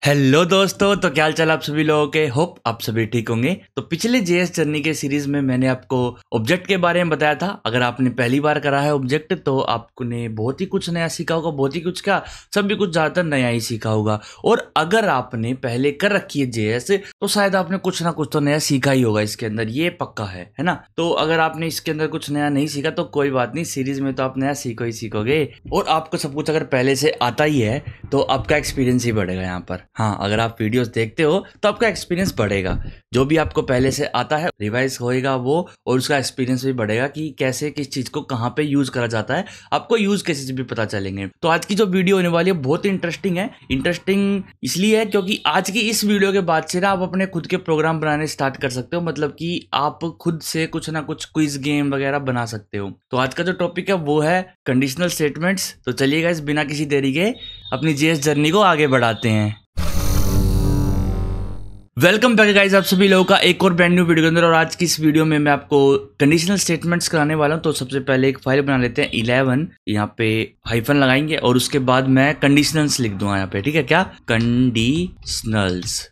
Hello दोस्तों, तो क्या हाल चाल आप सभी लोगों के। होप आप सभी ठीक होंगे। तो पिछले जेएस जर्नी के सीरीज में मैंने आपको ऑब्जेक्ट के बारे में बताया था। अगर आपने पहली बार करा है ऑब्जेक्ट तो आपने बहुत ही कुछ नया सीखा होगा। बहुत ही कुछ क्या, सब भी कुछ ज्यादातर नया ही सीखा होगा। और अगर आपने पहले कर रखी है जेएस तो शायद आपने कुछ ना कुछ तो नया सीखा ही होगा इसके अंदर, ये पक्का है ना। तो अगर आपने इसके अंदर कुछ नया नहीं सीखा तो कोई बात नहीं, सीरीज में तो आप नया सीखो ही सीखोगे। और आपको सब कुछ अगर पहले से आता ही है तो आपका एक्सपीरियंस ही बढ़ेगा यहाँ पर। हाँ, अगर आप वीडियोस देखते हो तो आपका एक्सपीरियंस बढ़ेगा। जो भी आपको पहले से आता है रिवाइज होएगा वो, और उसका एक्सपीरियंस भी बढ़ेगा कि कैसे किस चीज को कहाँ पे यूज करा जाता है। आपको यूज केसेस भी पता चलेंगे। तो आज की जो वीडियो होने वाली है बहुत ही इंटरेस्टिंग है। इंटरेस्टिंग इसलिए है क्योंकि आज की इस वीडियो के बाद से ना आप अपने खुद के प्रोग्राम बनाने स्टार्ट कर सकते हो। मतलब कि आप खुद से कुछ ना कुछ क्विज गेम वगैरह बना सकते हो। तो आज का जो टॉपिक है वो है कंडीशनल स्टेटमेंट्स। तो चलिए गाइस, बिना किसी देरी के अपनी जेएस जर्नी को आगे बढ़ाते हैं। वेलकम बैक गाइस, आप सभी लोगों का एक और ब्रांड न्यू वीडियो के अंदर। और आज की इस वीडियो में मैं आपको कंडीशनल स्टेटमेंट्स कराने वाला हूं। तो सबसे पहले एक फाइल बना लेते हैं 11, यहाँ पे हाइफन लगाएंगे और उसके बाद मैं कंडीशनल्स लिख दूंगा यहाँ पे। ठीक है, क्या कंडीशनल्स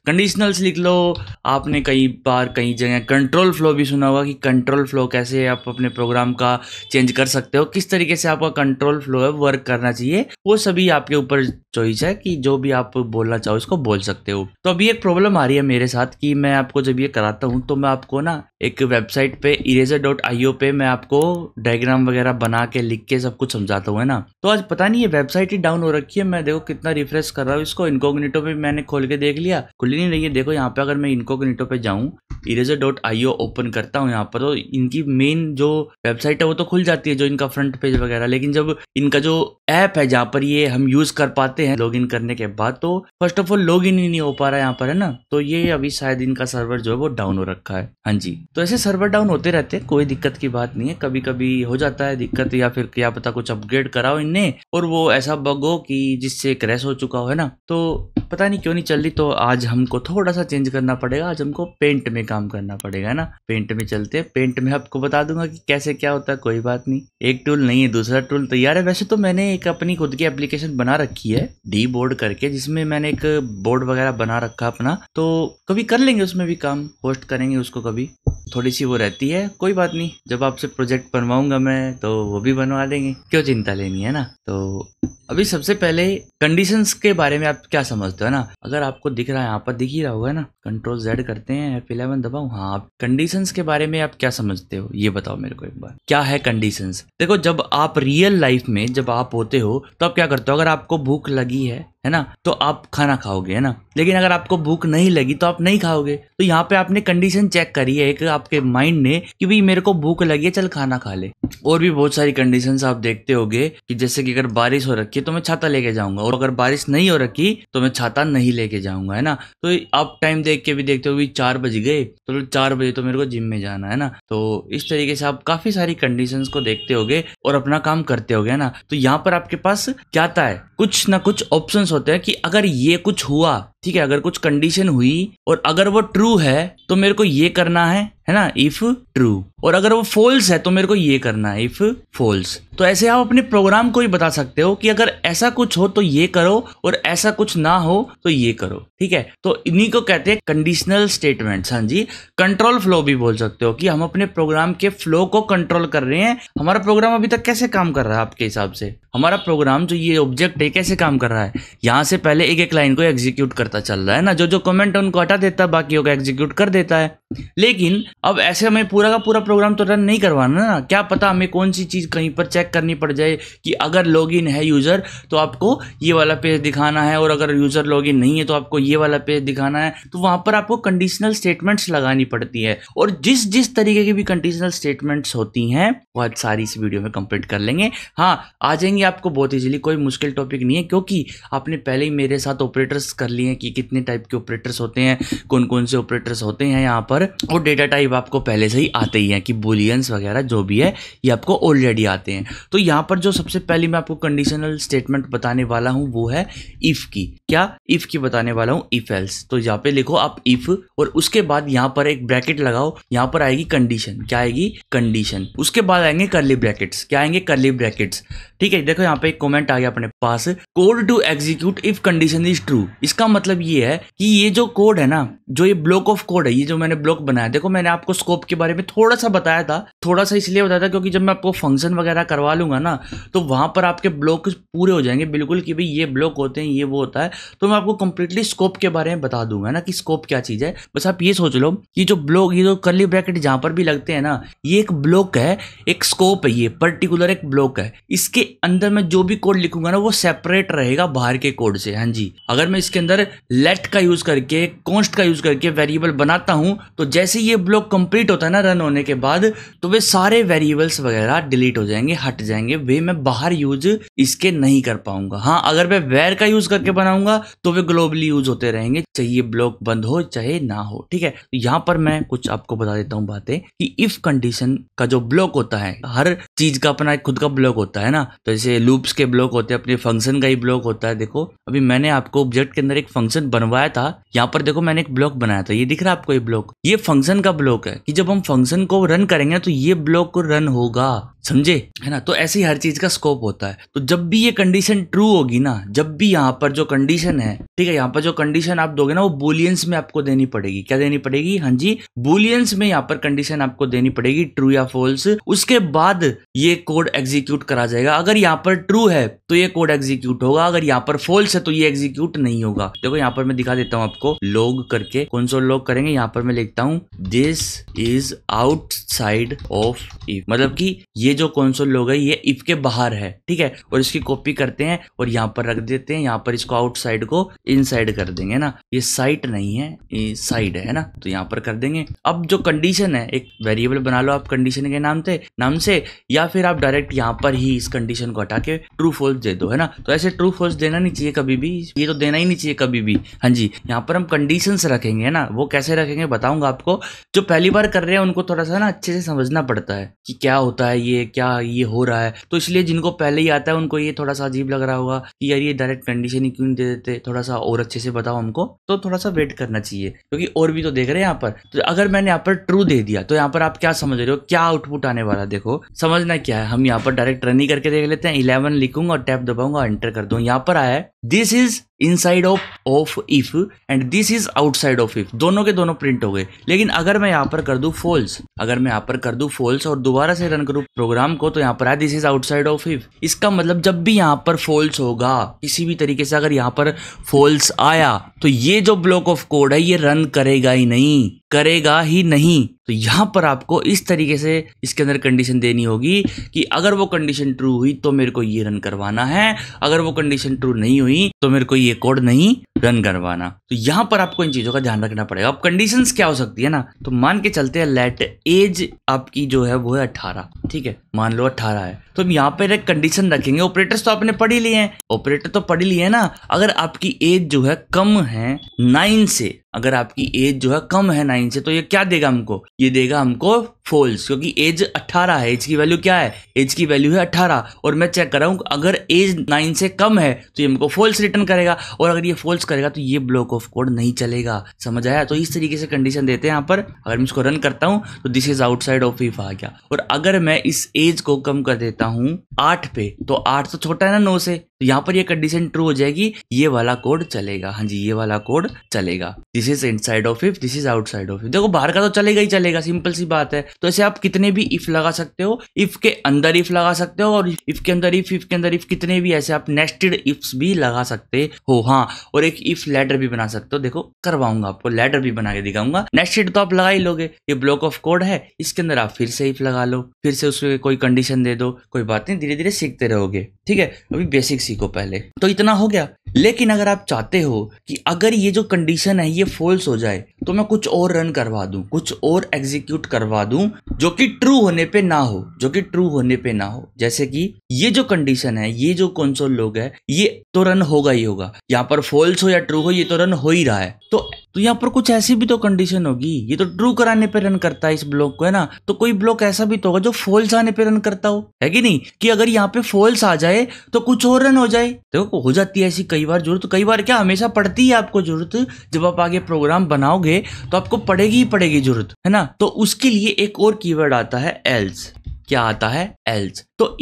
लिख लो। आपने कई बार कई जगह कंट्रोल फ्लो भी सुना होगा कि कंट्रोल फ्लो कैसे आप अपने प्रोग्राम का चेंज कर सकते हो, किस तरीके से आपका कंट्रोल फ्लो है वर्क करना चाहिए। वो सभी आपके ऊपर चॉइस है कि जो भी आप बोलना चाहो इसको बोल सकते हो। तो अभी एक प्रॉब्लम आ रही है मेरे साथ कि मैं आपको जब ये कराता हूँ तो मैं आपको ना एक वेबसाइट पे eraser.io पे मैं आपको डायग्राम वगैरह बना के लिख के सब कुछ समझाता हूँ, है ना। तो आज पता नहीं ये वेबसाइट ही डाउन हो रखी है। मैं देखो कितना रिफ्रेश कर रहा हूँ इसको, इनकॉग्निटो पे मैंने खोल के देख लिया, खुली नहीं रही है। देखो यहाँ पे अगर मैं इनकॉग्निटो पे जाऊँ, eraser.io ओपन करता हूँ यहाँ पर, तो इनकी मेन जो वेबसाइट है वो तो खुल जाती है, जो इनका फ्रंट पेज वगैरह। लेकिन जब इनका जो ऐप है जहाँ पर ये हम यूज कर पाते हैं लॉगिन करने के बाद, तो फर्स्ट ऑफ ऑल लॉगिन ही नहीं हो पा रहा है यहाँ पर, है ना। तो ये अभी शायद इनका सर्वर जो है वो डाउन हो रखा है। हाँ जी, तो ऐसे सर्वर डाउन होते रहते हैं, कोई दिक्कत की बात नहीं है। कभी कभी हो जाता है दिक्कत, या फिर क्या पता कुछ अपग्रेड कराओ इनने और वो ऐसा बग हो कि जिससे क्रैश हो चुका हो, है ना। तो पता नहीं क्यों नहीं चल रही। तो आज हमको थोड़ा सा चेंज करना पड़ेगा। आज हमको पेंट में काम करना पड़ेगा, है ना। पेंट में चलते हैं। पेंट में आपको बता दूंगा कि कैसे क्या होता है। कोई बात नहीं, एक टूल नहीं है दूसरा टूल तैयार है। वैसे तो मैंने एक अपनी खुद की एप्लीकेशन बना रखी है डी बोर्ड करके, जिसमें मैंने एक बोर्ड वगैरह बना रखा अपना। तो कभी कर लेंगे उसमें भी काम, पोस्ट करेंगे उसको कभी। थोड़ी सी वो रहती है, कोई बात नहीं। जब आपसे प्रोजेक्ट बनवाऊंगा मैं तो वो भी बनवा देंगे, क्यों चिंता लेनी, है ना। तो अभी सबसे पहले कंडीशंस के बारे में आप क्या समझते हो, ना। अगर आपको दिख रहा है, यहाँ पर दिख ही रहा होगा ना। कंट्रोल Z करते हैं, F11 दबाओ। हाँ, आप कंडीशंस के बारे में आप क्या समझते हो ये बताओ मेरे को एक बार। क्या है कंडीशंस? देखो, जब आप रियल लाइफ में जब आप होते हो तो आप क्या करते हो। अगर आपको भूख लगी है ना, तो आप खाना खाओगे, है ना। लेकिन अगर आपको भूख नहीं लगी तो आप नहीं खाओगे। तो यहाँ पे आपने कंडीशन चेक करी है एक आपके माइंड ने कि भाई मेरे को भूख लगी है, चल खाना खा ले। और भी बहुत सारी कंडीशंस आप देखते होगे कि जैसे कि अगर बारिश हो रखी है तो मैं छाता लेके जाऊंगा, और अगर बारिश नहीं हो रखी तो मैं छाता नहीं लेके जाऊंगा, है ना। तो आप टाइम देख के भी देखते हो, 4 बज गए तो 4 बजे तो मेरे को जिम में जाना है ना। तो इस तरीके से आप काफी सारी कंडीशंस को देखते होगे और अपना काम करते होगे, है ना। तो यहाँ पर आपके पास क्या आता है, कुछ ना कुछ ऑप्शंस होते हैं कि अगर ये कुछ हुआ, ठीक है, अगर कुछ कंडीशन हुई और अगर वो ट्रू है तो मेरे को ये करना है ना, इफ ट्रू। और अगर वो फॉल्स है तो मेरे को ये करना है, इफ फॉल्स। तो ऐसे आप अपने प्रोग्राम को ही बता सकते हो कि अगर ऐसा कुछ हो तो ये करो और ऐसा कुछ ना हो तो ये करो, ठीक है। तो इन्हीं को कहते हैं कंडीशनल स्टेटमेंट्स। हाँ जी, कंट्रोल फ्लो भी बोल सकते हो कि हम अपने प्रोग्राम के फ्लो को कंट्रोल कर रहे हैं। हमारा प्रोग्राम अभी तक कैसे काम कर रहा है आपके हिसाब से? हमारा प्रोग्राम जो ये ऑब्जेक्ट है कैसे काम कर रहा है? यहाँ से पहले एक एक लाइन को एग्जीक्यूट करता चल रहा है ना, जो कमेंट उनको हटा देता है, बाकी को एग्जीक्यूट कर देता है। लेकिन अब ऐसे हमें पूरा का पूरा प्रोग्राम तो रन नहीं करवाना ना। क्या पता हमें कौन सी चीज कहीं पर चेक करनी पड़ जाए कि अगर लॉगिन है यूजर तो आपको ये वाला पेज दिखाना है, और अगर यूजर लॉगिन नहीं है तो आपको ये वाला पेज दिखाना है। तो वहां पर आपको कंडीशनल स्टेटमेंट्स लगानी पड़ती है। और जिस जिस तरीके की भी कंडीशनल स्टेटमेंट्स होती हैं वो आज सारी इस वीडियो में कंप्लीट कर लेंगे। हाँ, आ जाएंगे आपको बहुत इजीली, कोई मुश्किल टॉपिक नहीं है, क्योंकि आपने पहले ही मेरे साथ ऑपरेटर्स कर लिए हैं कि कितने टाइप के ऑपरेटर्स होते हैं, कौन कौन से ऑपरेटर्स होते हैं यहाँ पर। और डेटा टाइप आपको पहले से ही आते ही हैं कि बुलियंस वगैरह जो भी है ये आपको ऑलरेडी आते हैं। तो यहाँ पर जो सबसे पहले मैं आपको कंडीशनल स्टेटमेंट बताने वाला हूँ वो है इफ की। क्या, इफ की बताने वाला हूँ, इफ एल्स। तो यहाँ पे लिखो आप इफ, और उसके बाद यहाँ पर एक ब्रैकेट लगाओ, यहाँ पर आएगी कंडीशन। क्या आएगी? कंडीशन। उसके बाद आएंगे कर्ली ब्रैकेट्स। क्या आएंगे? Curly brackets. ठीक है, देखो यहाँ पे एक कमेंट आ गया अपने पास, code to execute if condition is true. इसका मतलब ये है कि ये जो कोड है ना, जो ये ब्लॉक ऑफ कोड है, ये जो मैंने ब्लॉक बनाया, देखो मैंने आपको स्कोप के बारे में थोड़ा सा बताया था, थोड़ा सा इसलिए बताया था क्योंकि जब मैं आपको फंक्शन वगैरह करवा लूंगा ना, तो वहां पर आपके ब्लॉक पूरे हो जाएंगे बिल्कुल, कि भाई ये ब्लॉक होते हैं, ये वो होता है। तो मैं आपको कंप्लीटली स्कोप के बारे में बता दूंगा ना, कि स्कोप क्या चीज है। बस आप ये सोच लो कि जो ब्लॉक, ये जो कर्ली ब्रैकेट जहां पर भी लगते हैं ना, ये एक ब्लॉक है, एक स्कोप है, ये पर्टिकुलर एक ब्लॉक है। इसके अंदर मैं जो भी कोड लिखूंगा ना, वो सेपरेट रहेगा बाहर के कोड से। हाँ जी, अगर मैं इसके अंदर लेट का यूज करके, कॉन्स्ट का यूज करके वेरिएबल बनाता हूं, तो जैसे ये ब्लॉक कंप्लीट होता है ना रन होने के बाद, तो वे सारे वेरिएबल्स वगैरह डिलीट हो जाएंगे, हट जाएंगे, वे मैं बाहर यूज इसके नहीं कर पाऊंगा। हाँ, अगर मैं वेर का यूज करके बनाऊंगा तो वे ग्लोबली यूज होते रहेंगे, चाहे ये ब्लॉक बंद हो चाहे ना हो। ठीक है, तो यहाँ पर मैं कुछ आपको बता देता हूँ बातें, कि इफ कंडीशन का जो ब्लॉक होता है, हर चीज का अपना खुद का ब्लॉक होता है ना। तो जैसे लूप्स के ब्लॉक होते हैं, अपने फंक्शन का ही ब्लॉक होता है। देखो अभी मैंने आपको ऑब्जेक्ट के अंदर एक फंक्शन बनवाया था, यहाँ पर देखो मैंने एक ब्लॉक बनाया था, ये दिख रहा है आपको? ये ब्लॉक, ये फंक्शन का ब्लॉक है, कि जब हम फंक्शन को रन करेंगे तो ये ब्लॉक रन होगा, समझे? है ना। तो ऐसे ही हर चीज का स्कोप होता है। तो जब भी ये कंडीशन ट्रू होगी ना, जब भी यहाँ पर जो कंडीशन है, ठीक है, यहाँ पर जो कंडीशन आप दोगे ना, वो बुलियंस में आपको देनी पड़ेगी। क्या देनी पड़ेगी? हाँ जी, बुलियंस में यहाँ पर कंडीशन आपको देनी पड़ेगी, ट्रू या फॉल्स। उसके बाद ये कोड एग्जीक्यूट करा जाएगा। अगर यहाँ पर ट्रू है तो ये कोड एग्जीक्यूट होगा, अगर यहाँ पर फॉल्स है तो ये एग्जीक्यूट नहीं होगा। देखो यहाँ पर मैं दिखा देता हूँ आपको, लॉग करके, कंसोल लॉग करेंगे, यहाँ पर मैं लिखता हूँ this is outside of if, मतलब कि ये जो कंसोल लॉग है ये इफ के बाहर है। ठीक है, और इसकी कॉपी करते हैं और यहाँ पर रख देते हैं, यहाँ पर इसको आउटसाइड को इनसाइड कर देंगे ना, ये साइड नहीं है, ये साइड है ना, तो यहाँ पर कर देंगे। अब जो कंडीशन है, एक वेरिएबल बना लो आप कंडीशन के नाम से, या फिर आप डायरेक्ट यहाँ पर ही इस कंडीशन को हटा के ट्रू फॉल्स दे दो, है ना। तो ऐसे ट्रू फॉल्स देना नहीं चाहिए कभी भी, ये तो देना ही नहीं चाहिए कभी भी। हाँ जी, यहाँ पर हम कंडीशंस रखेंगे, है ना, वो कैसे रखेंगे बताऊंगा आपको। जो पहली बार कर रहे हैं उनको थोड़ा सा ना अच्छे से समझना पड़ता है कि क्या होता है ये, क्या ये हो रहा है। तो इसलिए जिनको पहले ही आता है उनको ये थोड़ा सा अजीब लग रहा होगा कि यार ये डायरेक्ट कंडीशन ही क्यों नहीं दे देते, थोड़ा सा और अच्छे से बताओ हमको। तो थोड़ा सा वेट करना चाहिए, क्योंकि और भी तो देख रहे हैं यहाँ पर। तो अगर मैंने यहाँ पर ट्रू दे दिया तो यहाँ पर आप क्या समझ रहे हो, क्या आउटपुट आने वाला? देखो समझना क्या है, हम यहाँ पर डायरेक्ट रन ही करके देख लेते हैं। 11 लिखूंगा और टैब दबाऊंगा, एंटर कर दूंगा। यहाँ पर आया है this is inside of if and this is outside of if, दोनों के दोनों प्रिंट हो गए। लेकिन अगर मैं यहाँ पर कर दूं फॉल्स, अगर मैं यहाँ पर कर दूं फॉल्स और दोबारा से रन करूं प्रोग्राम को, तो यहाँ पर आया this is outside of if. इसका मतलब जब भी यहाँ पर फॉल्स होगा किसी भी तरीके से, अगर यहाँ पर फॉल्स आया तो ये जो ब्लॉक ऑफ कोड है ये रन करेगा ही नहीं, करेगा ही नहीं। तो यहाँ पर आपको इस तरीके से इसके अंदर कंडीशन देनी होगी कि अगर वो कंडीशन ट्रू हुई तो मेरे को ये रन करवाना है, अगर वो कंडीशन ट्रू नहीं हुई तो मेरे को ये कोड नहीं रन करवाना। तो यहाँ पर आपको इन चीजों का ध्यान रखना पड़ेगा। अब कंडीशंस क्या हो सकती है ना, तो मान के चलते हैं लेट एज आपकी जो है वो है 18, ठीक है, मान लो 18 है, तो हम यहाँ पर एक कंडीशन रखेंगे। ऑपरेटर्स तो आपने पढ़ ही लिए हैं, ऑपरेटर तो पढ़ ही लिए ना। अगर आपकी एज जो है कम है 9 से, अगर आपकी एज जो है कम है 9 से, तो ये क्या देगा हमको? ये देगा हमको फॉल्स, क्योंकि एज 18 है। एज की वैल्यू क्या है? एज की वैल्यू है 18, और मैं चेक कर रहा हूं अगर एज 9 से कम है तो ये हमको फॉल्स रिटर्न करेगा, और अगर ये फॉल्स करेगा तो ये ब्लॉक ऑफ कोड नहीं चलेगा। समझ आया? तो इस तरीके से कंडीशन देते हैं यहाँ पर। अगर मैं इसको रन करता हूं तो this is outside of if आ गया, और अगर मैं इस एज को कम कर देता हूं 8 पे, तो 8 तो छोटा है ना 9 से, तो यहाँ पर ये कंडीशन ट्रू हो जाएगी, ये वाला कोड चलेगा। हाँ जी, ये वाला कोड चलेगा। This is inside of if, this is outside of if. देखो बाहर का तो चलेगा ही चलेगा, सिंपल सी बात है। तो ऐसे आप कितने भी इफ लगा सकते हो, इफ के अंदर इफ लगा सकते हो, और इफ के अंदर इफ के अंदर इफ, कितने भी ऐसे आप नेस्टेड इफ्स भी लगा सकते हो। हाँ, और एक इफ लैडर भी बना सकते हो। देखो करवाऊंगा आपको, लैडर भी बना के दिखाऊंगा। नेस्टेड तो आप लगा ही लोगे, ये ब्लॉक ऑफ कोड है, इसके अंदर आप फिर से इफ लगा लो, फिर से उसमें कोई कंडीशन दे दो, कोई बात नहीं, धीरे धीरे सीखते रहोगे। ठीक है, अभी बेसिक सीखो पहले। तो इतना हो गया। लेकिन अगर आप चाहते हो कि अगर ये जो कंडीशन है ये फॉल्स हो जाए, तो मैं कुछ और रन करवा दूं, कुछ और एग्जीक्यूट करवा दूं जो कि ट्रू होने पे ना हो, जो कि ट्रू होने पे ना हो। जैसे कि ये जो कंडीशन है, ये जो कंसोल लॉग है, ये तो रन होगा ही होगा। यहाँ पर फॉल्स हो या ट्रू हो, ये तो रन हो ही रहा है। तो तो यहाँ पर कुछ ऐसी भी तो कंडीशन होगी, ये तो ट्रू कराने पे रन करता है इस ब्लॉक को, है ना। तो कोई ब्लॉक ऐसा भी तो होगा जो फॉल्स आने पे रन करता हो, है कि नहीं, कि अगर यहाँ पे फॉल्स आ जाए तो कुछ और रन हो जाए। देखो हो जाती है ऐसी कई बार जरूरत, कई बार क्या हमेशा पड़ती है आपको जरूरत, जब आप आगे प्रोग्राम बनाओगे तो आपको पड़ेगी ही पड़ेगी जरूरत, है ना। तो उसके लिए एक और कीवर्ड आता है एल्स। क्या आता है? एल्स। तो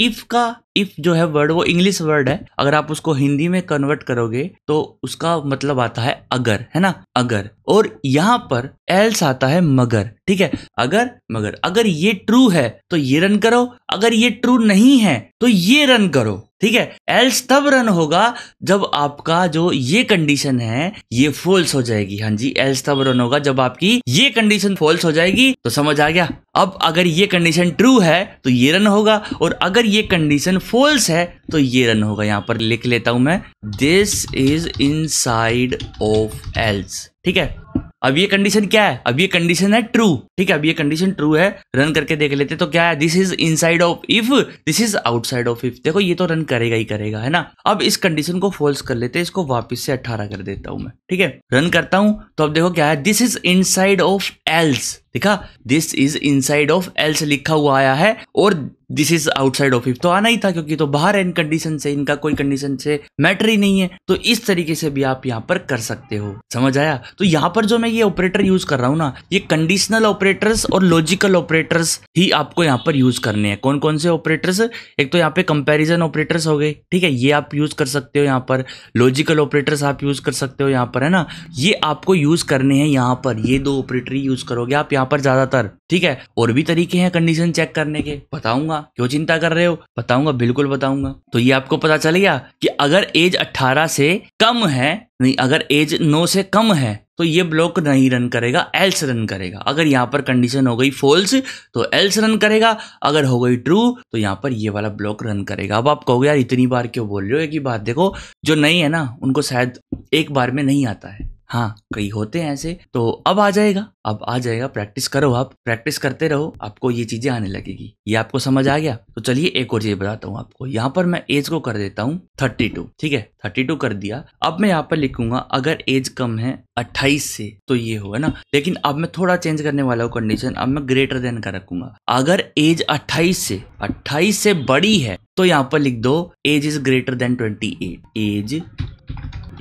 इफ जो है वर्ड वो इंग्लिश वर्ड है, अगर आप उसको हिंदी में कन्वर्ट करोगे तो उसका मतलब आता है अगर, है ना, अगर। और यहाँ पर एल्स आता है मगर, ठीक है, अगर मगर। अगर ये ट्रू है तो ये रन करो, अगर ये ट्रू नहीं है तो ये रन करो, ठीक है। एल्स तब रन होगा जब आपका जो ये कंडीशन है ये फॉल्स हो जाएगी। हाँ जी, एल्स तब रन होगा जब आपकी ये कंडीशन फॉल्स हो जाएगी। तो समझ आ गया। अब अगर ये कंडीशन ट्रू है तो ये रन होगा, और अगर ये कंडीशन फॉल्स है तो ये रन होगा। यहां पर लिख लेता हूं मैं, this is inside of else, ठीक है। अब ये कंडीशन क्या है? अब ये कंडीशन है ट्रू, ठीक है। अब ये कंडीशन ट्रू है, रन करके देख लेते तो क्या है, this is inside of if, this is outside of if. देखो ये तो रन करेगा ही करेगा, है ना। अब इस कंडीशन को फॉल्स कर लेते हैं, इसको वापस से 18 कर देता हूं मैं, ठीक है। रन करता हूं तो अब देखो क्या है, this is inside of else, देखा, this is inside of else लिखा हुआ आया है, और this is outside of if तो आना ही था क्योंकि तो बाहर है इन कंडीशन से, इनका कोई कंडीशन से मैटर ही नहीं है। तो इस तरीके से भी आप यहाँ पर कर सकते हो, समझ आया। तो यहाँ पर जो मैं ये ऑपरेटर यूज कर रहा हूँ ना, ये कंडीशनल ऑपरेटर्स और लॉजिकल ऑपरेटर्स ही आपको यहाँ पर यूज करने हैं। कौन कौन से ऑपरेटर्स? एक तो यहाँ पे कंपैरिजन ऑपरेटर्स हो गए, ठीक है, ये आप यूज कर सकते हो यहाँ पर। लॉजिकल ऑपरेटर्स आप यूज कर सकते हो यहाँ पर, है ना। ये आपको यूज करने हैं यहाँ पर, ये दो ऑपरेटर यूज करोगे आप यहाँ पर ज्यादातर, ठीक है। और भी तरीके हैं कंडीशन चेक करने के, बताऊंगा, क्यों चिंता कर रहे हो, बताऊंगा, बिल्कुल बताऊंगा। तो ये आपको पता चल गया कि अगर एज 18 से कम है, नहीं, अगर एज 9 से कम है तो ये ब्लॉक नहीं रन करेगा, एल्स रन करेगा। अगर यहाँ पर कंडीशन हो गई फॉल्स तो एल्स रन करेगा, अगर हो गई ट्रू तो यहाँ पर ये वाला ब्लॉक रन करेगा। अब आप कहोगे यार इतनी बार क्यों बोल रहे हो एक ही बात। देखो जो नहीं है ना उनको शायद एक बार में नहीं आता है, हाँ कई होते हैं ऐसे। तो अब आ जाएगा, अब आ जाएगा, प्रैक्टिस करो, आप प्रैक्टिस करते रहो, आपको ये चीजें आने लगेगी। ये आपको समझ आ गया। तो चलिए एक और चीज बताता हूँ आपको। यहाँ पर मैं एज को कर देता हूँ 32, ठीक है, 32 कर दिया। अब मैं यहाँ पर लिखूंगा अगर एज कम है 28 से तो ये होगा ना, लेकिन अब मैं थोड़ा चेंज करने वाला हूँ कंडीशन। अब मैं ग्रेटर देन का रखूंगा। अगर एज 28 से बड़ी है तो यहाँ पर लिख दो age is greater than 28, age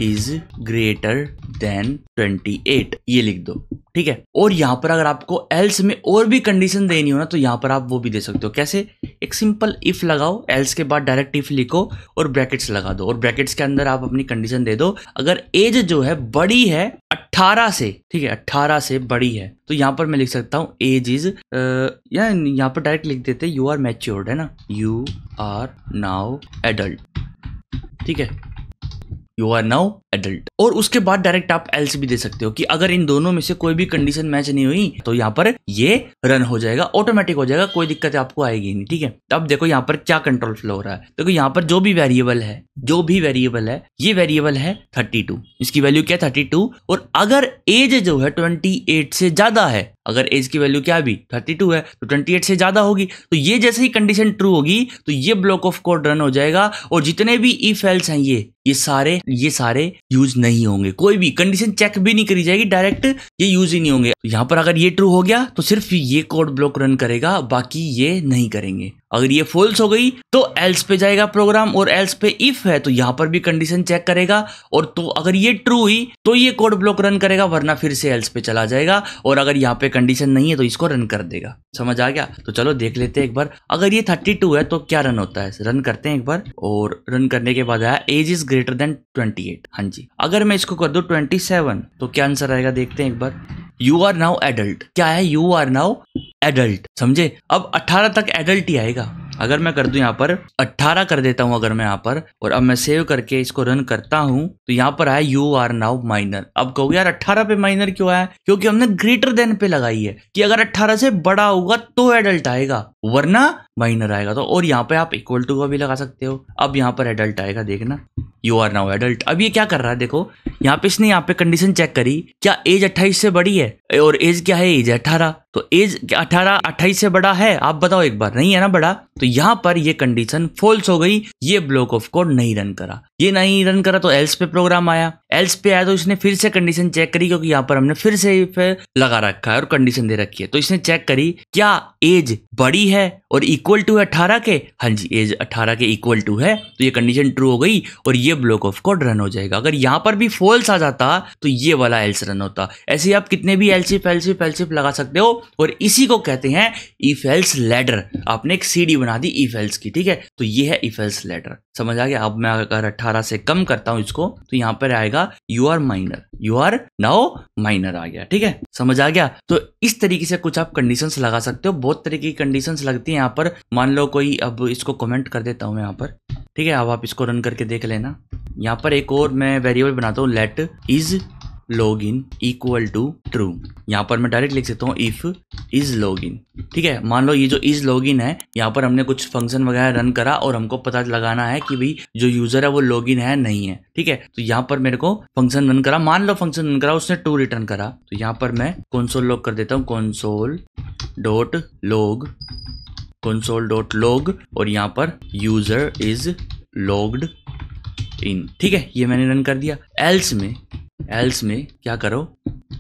is greater than 28, ये लिख दो, ठीक है। और यहां पर अगर आपको एल्स में और भी कंडीशन देनी हो ना तो यहां पर आप वो भी दे सकते हो। कैसे? एक सिंपल इफ लगाओ, एल्स के बाद डायरेक्ट इफ लिखो और ब्रैकेट्स लगा दो, और ब्रैकेट्स के अंदर आप अपनी कंडीशन दे दो। अगर एज जो है बड़ी है 18 से, ठीक है, 18 से बड़ी है तो यहां पर मैं लिख सकता हूं एज इज, या यहां पर डायरेक्ट लिख देते यू आर मैच्योर्ड, है ना, यू आर नाउ एडल्ट, ठीक है, यू आर नाउ एडल्ट। और उसके बाद डायरेक्ट आप एल्स भी दे सकते हो कि अगर इन दोनों में से कोई भी कंडीशन मैच नहीं हुई तो यहाँ पर ये रन हो जाएगा, ऑटोमेटिक हो जाएगा, कोई दिक्कत आपको आएगी नहीं, ठीक है। अब देखो यहाँ पर क्या कंट्रोल फ्लो हो रहा है। देखो यहाँ पर जो भी वेरिएबल है ये वेरिएबल है 32, इसकी वैल्यू क्या है 32। और अगर एज जो है 28 से ज्यादा है, अगर एज की वैल्यू क्या भी 32 है तो 28 से ज्यादा होगी, तो ये जैसे ही कंडीशन ट्रू होगी तो ये ब्लॉक ऑफ कोड रन हो जाएगा। और जितने भी इफ एल्स हैं ये सारे यूज नहीं होंगे, कोई भी कंडीशन चेक भी नहीं करी जाएगी, डायरेक्ट ये यूज ही नहीं होंगे। यहाँ पर अगर ये ट्रू हो गया तो सिर्फ ये कोड ब्लॉक रन करेगा, बाकी ये नहीं करेंगे। अगर ये फॉल्स हो गई तो एल्स पे जाएगा प्रोग्राम, और एल्स पे इफ है तो यहाँ पर भी कंडीशन चेक करेगा, और तो अगर ये ट्रू हुई तो ये कोड ब्लॉक रन करेगा, वरना फिर से एल्स पे चला जाएगा। और अगर यहाँ पे कंडीशन नहीं है तो इसको रन कर देगा। समझ आ गया? तो चलो देख लेते हैं एक बार। अगर ये 32 है तो क्या रन होता है, रन करते हैं एक बार। और रन करने के बाद आया एज इज ग्रेटर देन 28, हाँ जी। अगर मैं इसको कर दूं 27 तो क्या आंसर आएगा, देखते हैं एक बार। यू आर नाउ एडल्ट, क्या है, यू आर नाउ एडल्ट, समझे। अब 18 तक एडल्ट ही आएगा। अगर मैं कर दूं यहाँ पर 18 कर देता हूं अगर मैं यहाँ पर, और अब मैं सेव करके इसको रन करता हूं तो यहाँ पर आया यू आर नाउ माइनर। अब कहोगे यार 18 पे माइनर क्यों आया? क्योंकि हमने ग्रेटर देन पे लगाई है कि अगर 18 से बड़ा होगा तो एडल्ट आएगा, वरना माइनर आएगा तो, और यहाँ पे आप इक्वल टू का भी लगा सकते हो। अब यहाँ पर एडल्ट आएगा, देखना यू आर नाउ एडल्ट। अब ये क्या कर रहा है, देखो यहाँ पे इसने यहाँ पे कंडीशन चेक करी, क्या एज 28 से बड़ी है, और एज क्या है, एज 18। तो एज 18 28 से बड़ा है, आप बताओ एक बार, नहीं है ना बड़ा। तो यहाँ पर ये कंडीशन फॉल्स हो गई, ये ब्लॉक ऑफ कोड नहीं रन करा। ये नहीं रन करा तो एल्स पे प्रोग्राम आया, एल्स पे आया तो इसने फिर से कंडीशन चेक करी, क्योंकि यहाँ पर हमने फिर से लगा रखा है और कंडीशन दे रखी है। तो इसने चेक करी क्या एज बड़ी है और इक्वल टू है 18 के, हाँ जी एज 18 के इक्वल टू है, तो ये कंडीशन ट्रू हो गई और ये ब्लॉक ऑफ कोड रन हो जाएगा। अगर यहाँ पर भी फॉल्स आ जाता तो ये वाला एल्स रन होता। ऐसे ही आप कितने भी एल्सिफ एल्सिफ एल्सिफ लगा सकते हो, और इसी को कहते हैं इफ एल्स लैडर। आपने एक सीडी बना दी इफ एल्स की, ठीक है, तो ये है इफ एल्स लैडर। समझ आ गया। अब मैं अगर 18 से कम करता हूं इसको, तो यहाँ पर आएगा you are minor, you are now minor आ गया, ठीक है, समझ आ गया। तो इस तरीके से कुछ आप कंडीशंस लगा सकते हो, बहुत तरीके की कंडीशंस लगती हैं यहाँ पर। मान लो कोई, अब इसको कमेंट कर देता हूं मैं यहाँ पर, ठीक है, अब आप इसको रन करके देख लेना। यहाँ पर एक और मैं वेरिएबल बनाता हूँ, let is login equal to true. यहाँ पर मैं डायरेक्ट लिख सकता हूँ इफ इज लॉगिन, ठीक है। मान लो ये जो इज लॉगिन है, यहाँ पर हमने कुछ फंक्शन वगैरह रन करा और हमको पता लगाना है कि भाई जो यूजर है वो लॉगिन है नहीं है, ठीक है। तो यहाँ पर मेरे को फंक्शन रन करा, मान लो फंक्शन रन करा, उसने ट्रू रिटर्न करा, तो यहाँ पर मैं कंसोल लॉग कर देता हूँ, console dot log, console dot log, और यहाँ पर यूजर इज लॉग्ड इन, ठीक है, ये मैंने रन कर दिया। एल्स में क्या करो,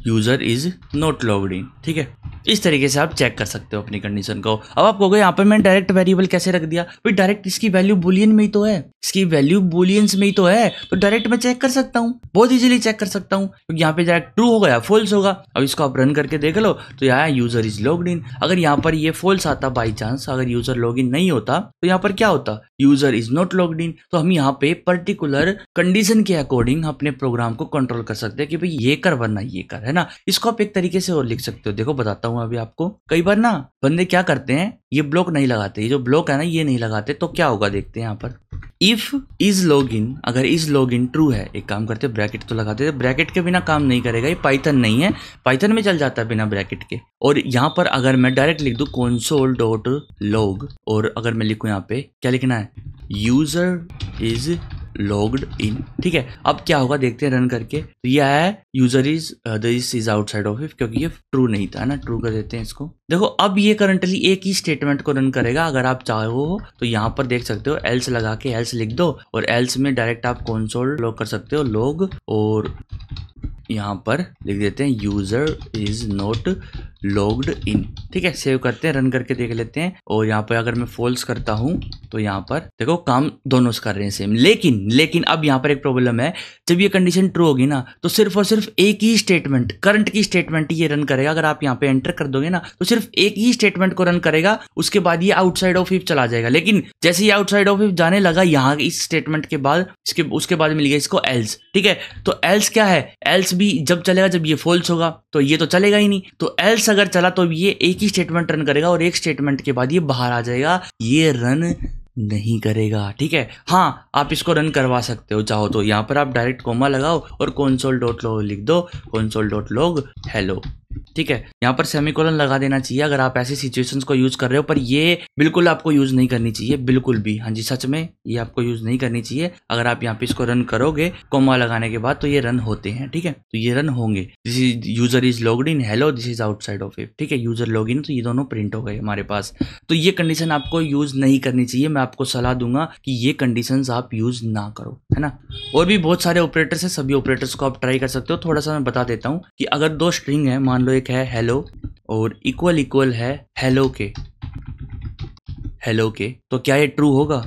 user is not logged in, ठीक है। इस तरीके से आप चेक कर सकते हो अपनी कंडीशन को। अब आप कहोगे यहाँ पे मैं डायरेक्ट वेरिएबल कैसे रख दिया, भाई डायरेक्ट इसकी वैल्यू बूलियन में ही तो है, इसकी वैल्यू बूलियंस में ही तो है, तो डायरेक्ट मैं चेक कर सकता हूँ, बहुत इजीली चेक कर सकता हूँ, क्योंकि यहाँ पे डायरेक्ट ट्रू होगा या फॉल्स होगा। अब इसको आप रन करके देख लो, तो यहाँ यूजर इज लॉग्ड इन। अगर यहाँ पर ये फॉल्स आता बाई चांस, अगर यूजर लॉग इन नहीं होता, तो यहाँ पर क्या होता, user is not logged in. तो हम यहाँ पे पर्टिकुलर कंडीशन के अकॉर्डिंग अपने प्रोग्राम को कंट्रोल कर सकते हैं कि भाई ये कर वरना ये कर, है ना। इसको आप एक तरीके से और लिख सकते हो, देखो बताता हूँ अभी आपको। कई बार ना बंदे क्या करते हैं, ये ब्लॉक नहीं लगाते, ये जो ब्लॉक है ना ये नहीं लगाते, तो क्या होगा देखते हैं यहाँ पर। इफ इज लॉगिन, अगर इज लॉगिन ट्रू है, एक काम करते हैं ब्रैकेट तो लगाते हैं, ब्रैकेट के बिना काम नहीं करेगा, ये पाइथन नहीं है, पाइथन में चल जाता है बिना ब्रैकेट के। और यहाँ पर अगर मैं डायरेक्ट लिख दूं console डॉट लॉग, और अगर मैं लिखूं यहाँ पे क्या लिखना है, यूजर इज लॉग्ड इन, ठीक है। अब क्या होगा देखते हैं रन करके, तो ये है user is this is outside of if, क्योंकि ये ट्रू नहीं था ना, ट्रू कर देते हैं इसको। देखो अब ये करंटली एक ही स्टेटमेंट को रन करेगा। अगर आप चाहो तो यहाँ पर देख सकते हो, एल्स लगा के एल्स लिख दो, और एल्स में डायरेक्ट आप कंसोल लॉग कर सकते हो, लॉग, और यहाँ पर लिख देते हैं user is not logged in, ठीक है। सेव करते हैं, रन करके देख लेते हैं, और यहाँ पर अगर मैं फॉल्स करता हूँ तो यहाँ पर देखो काम दोनों से कर रहे हैं सेम। लेकिन अब यहाँ पर एक प्रॉब्लम है, जब ये कंडीशन ट्रू होगी ना, तो सिर्फ और सिर्फ एक ही स्टेटमेंट, करंट की स्टेटमेंट ये रन करेगा। अगर आप यहाँ पे एंटर कर दोगे ना, तो सिर्फ एक ही स्टेटमेंट को रन करेगा, उसके बाद ये आउटसाइड ऑफ इफ चला जाएगा। लेकिन जैसे ये आउटसाइड ऑफ इफ जाने लगा यहाँ इस स्टेटमेंट के बाद, उसके बाद मिल गया इसको एल्स, ठीक है। तो एल्स क्या है, एल्स भी जब चलेगा जब ये फॉल्स होगा, तो ये तो चलेगा ही नहीं। तो एल्स अगर चला तो ये एक ही स्टेटमेंट रन करेगा, और एक स्टेटमेंट के बाद ये बाहर आ जाएगा, ये रन नहीं करेगा, ठीक है। हाँ आप इसको रन करवा सकते हो चाहो तो, यहाँ पर आप डायरेक्ट कोमा लगाओ और console डॉट लॉग लिख दो, console डॉट लॉग हेलो, ठीक है। यहाँ पर सेमीकोलन लगा देना चाहिए अगर आप ऐसी सिचुएशंस को यूज कर रहे हो, पर ये बिल्कुल आपको यूज नहीं करनी चाहिए, बिल्कुल भी, हाँ जी सच में ये आपको यूज नहीं करनी चाहिए। अगर आप यहाँ पे इसको रन करोगे कोमा लगाने के बाद, तो ये रन होते हैं, ठीक है, तो ये रन होंगे। This is user is logged in, hello this is outside of if, ठीक है, यूजर लॉग इन, तो ये दोनों प्रिंट हो गए हमारे पास। तो ये कंडीशन आपको यूज नहीं करनी चाहिए, मैं आपको सलाह दूंगा कि ये कंडीशंस आप यूज ना करो, है ना। और भी बहुत सारे ऑपरेटर्स हैं, सभी ऑपरेटर्स को आप ट्राई कर सकते हो। थोड़ा सा मैं बता देता हूँ कि अगर दो स्ट्रिंग है, मान लो एक है हेलो और इक्वल है हेलो के, तो क्या ये ट्रू होगा,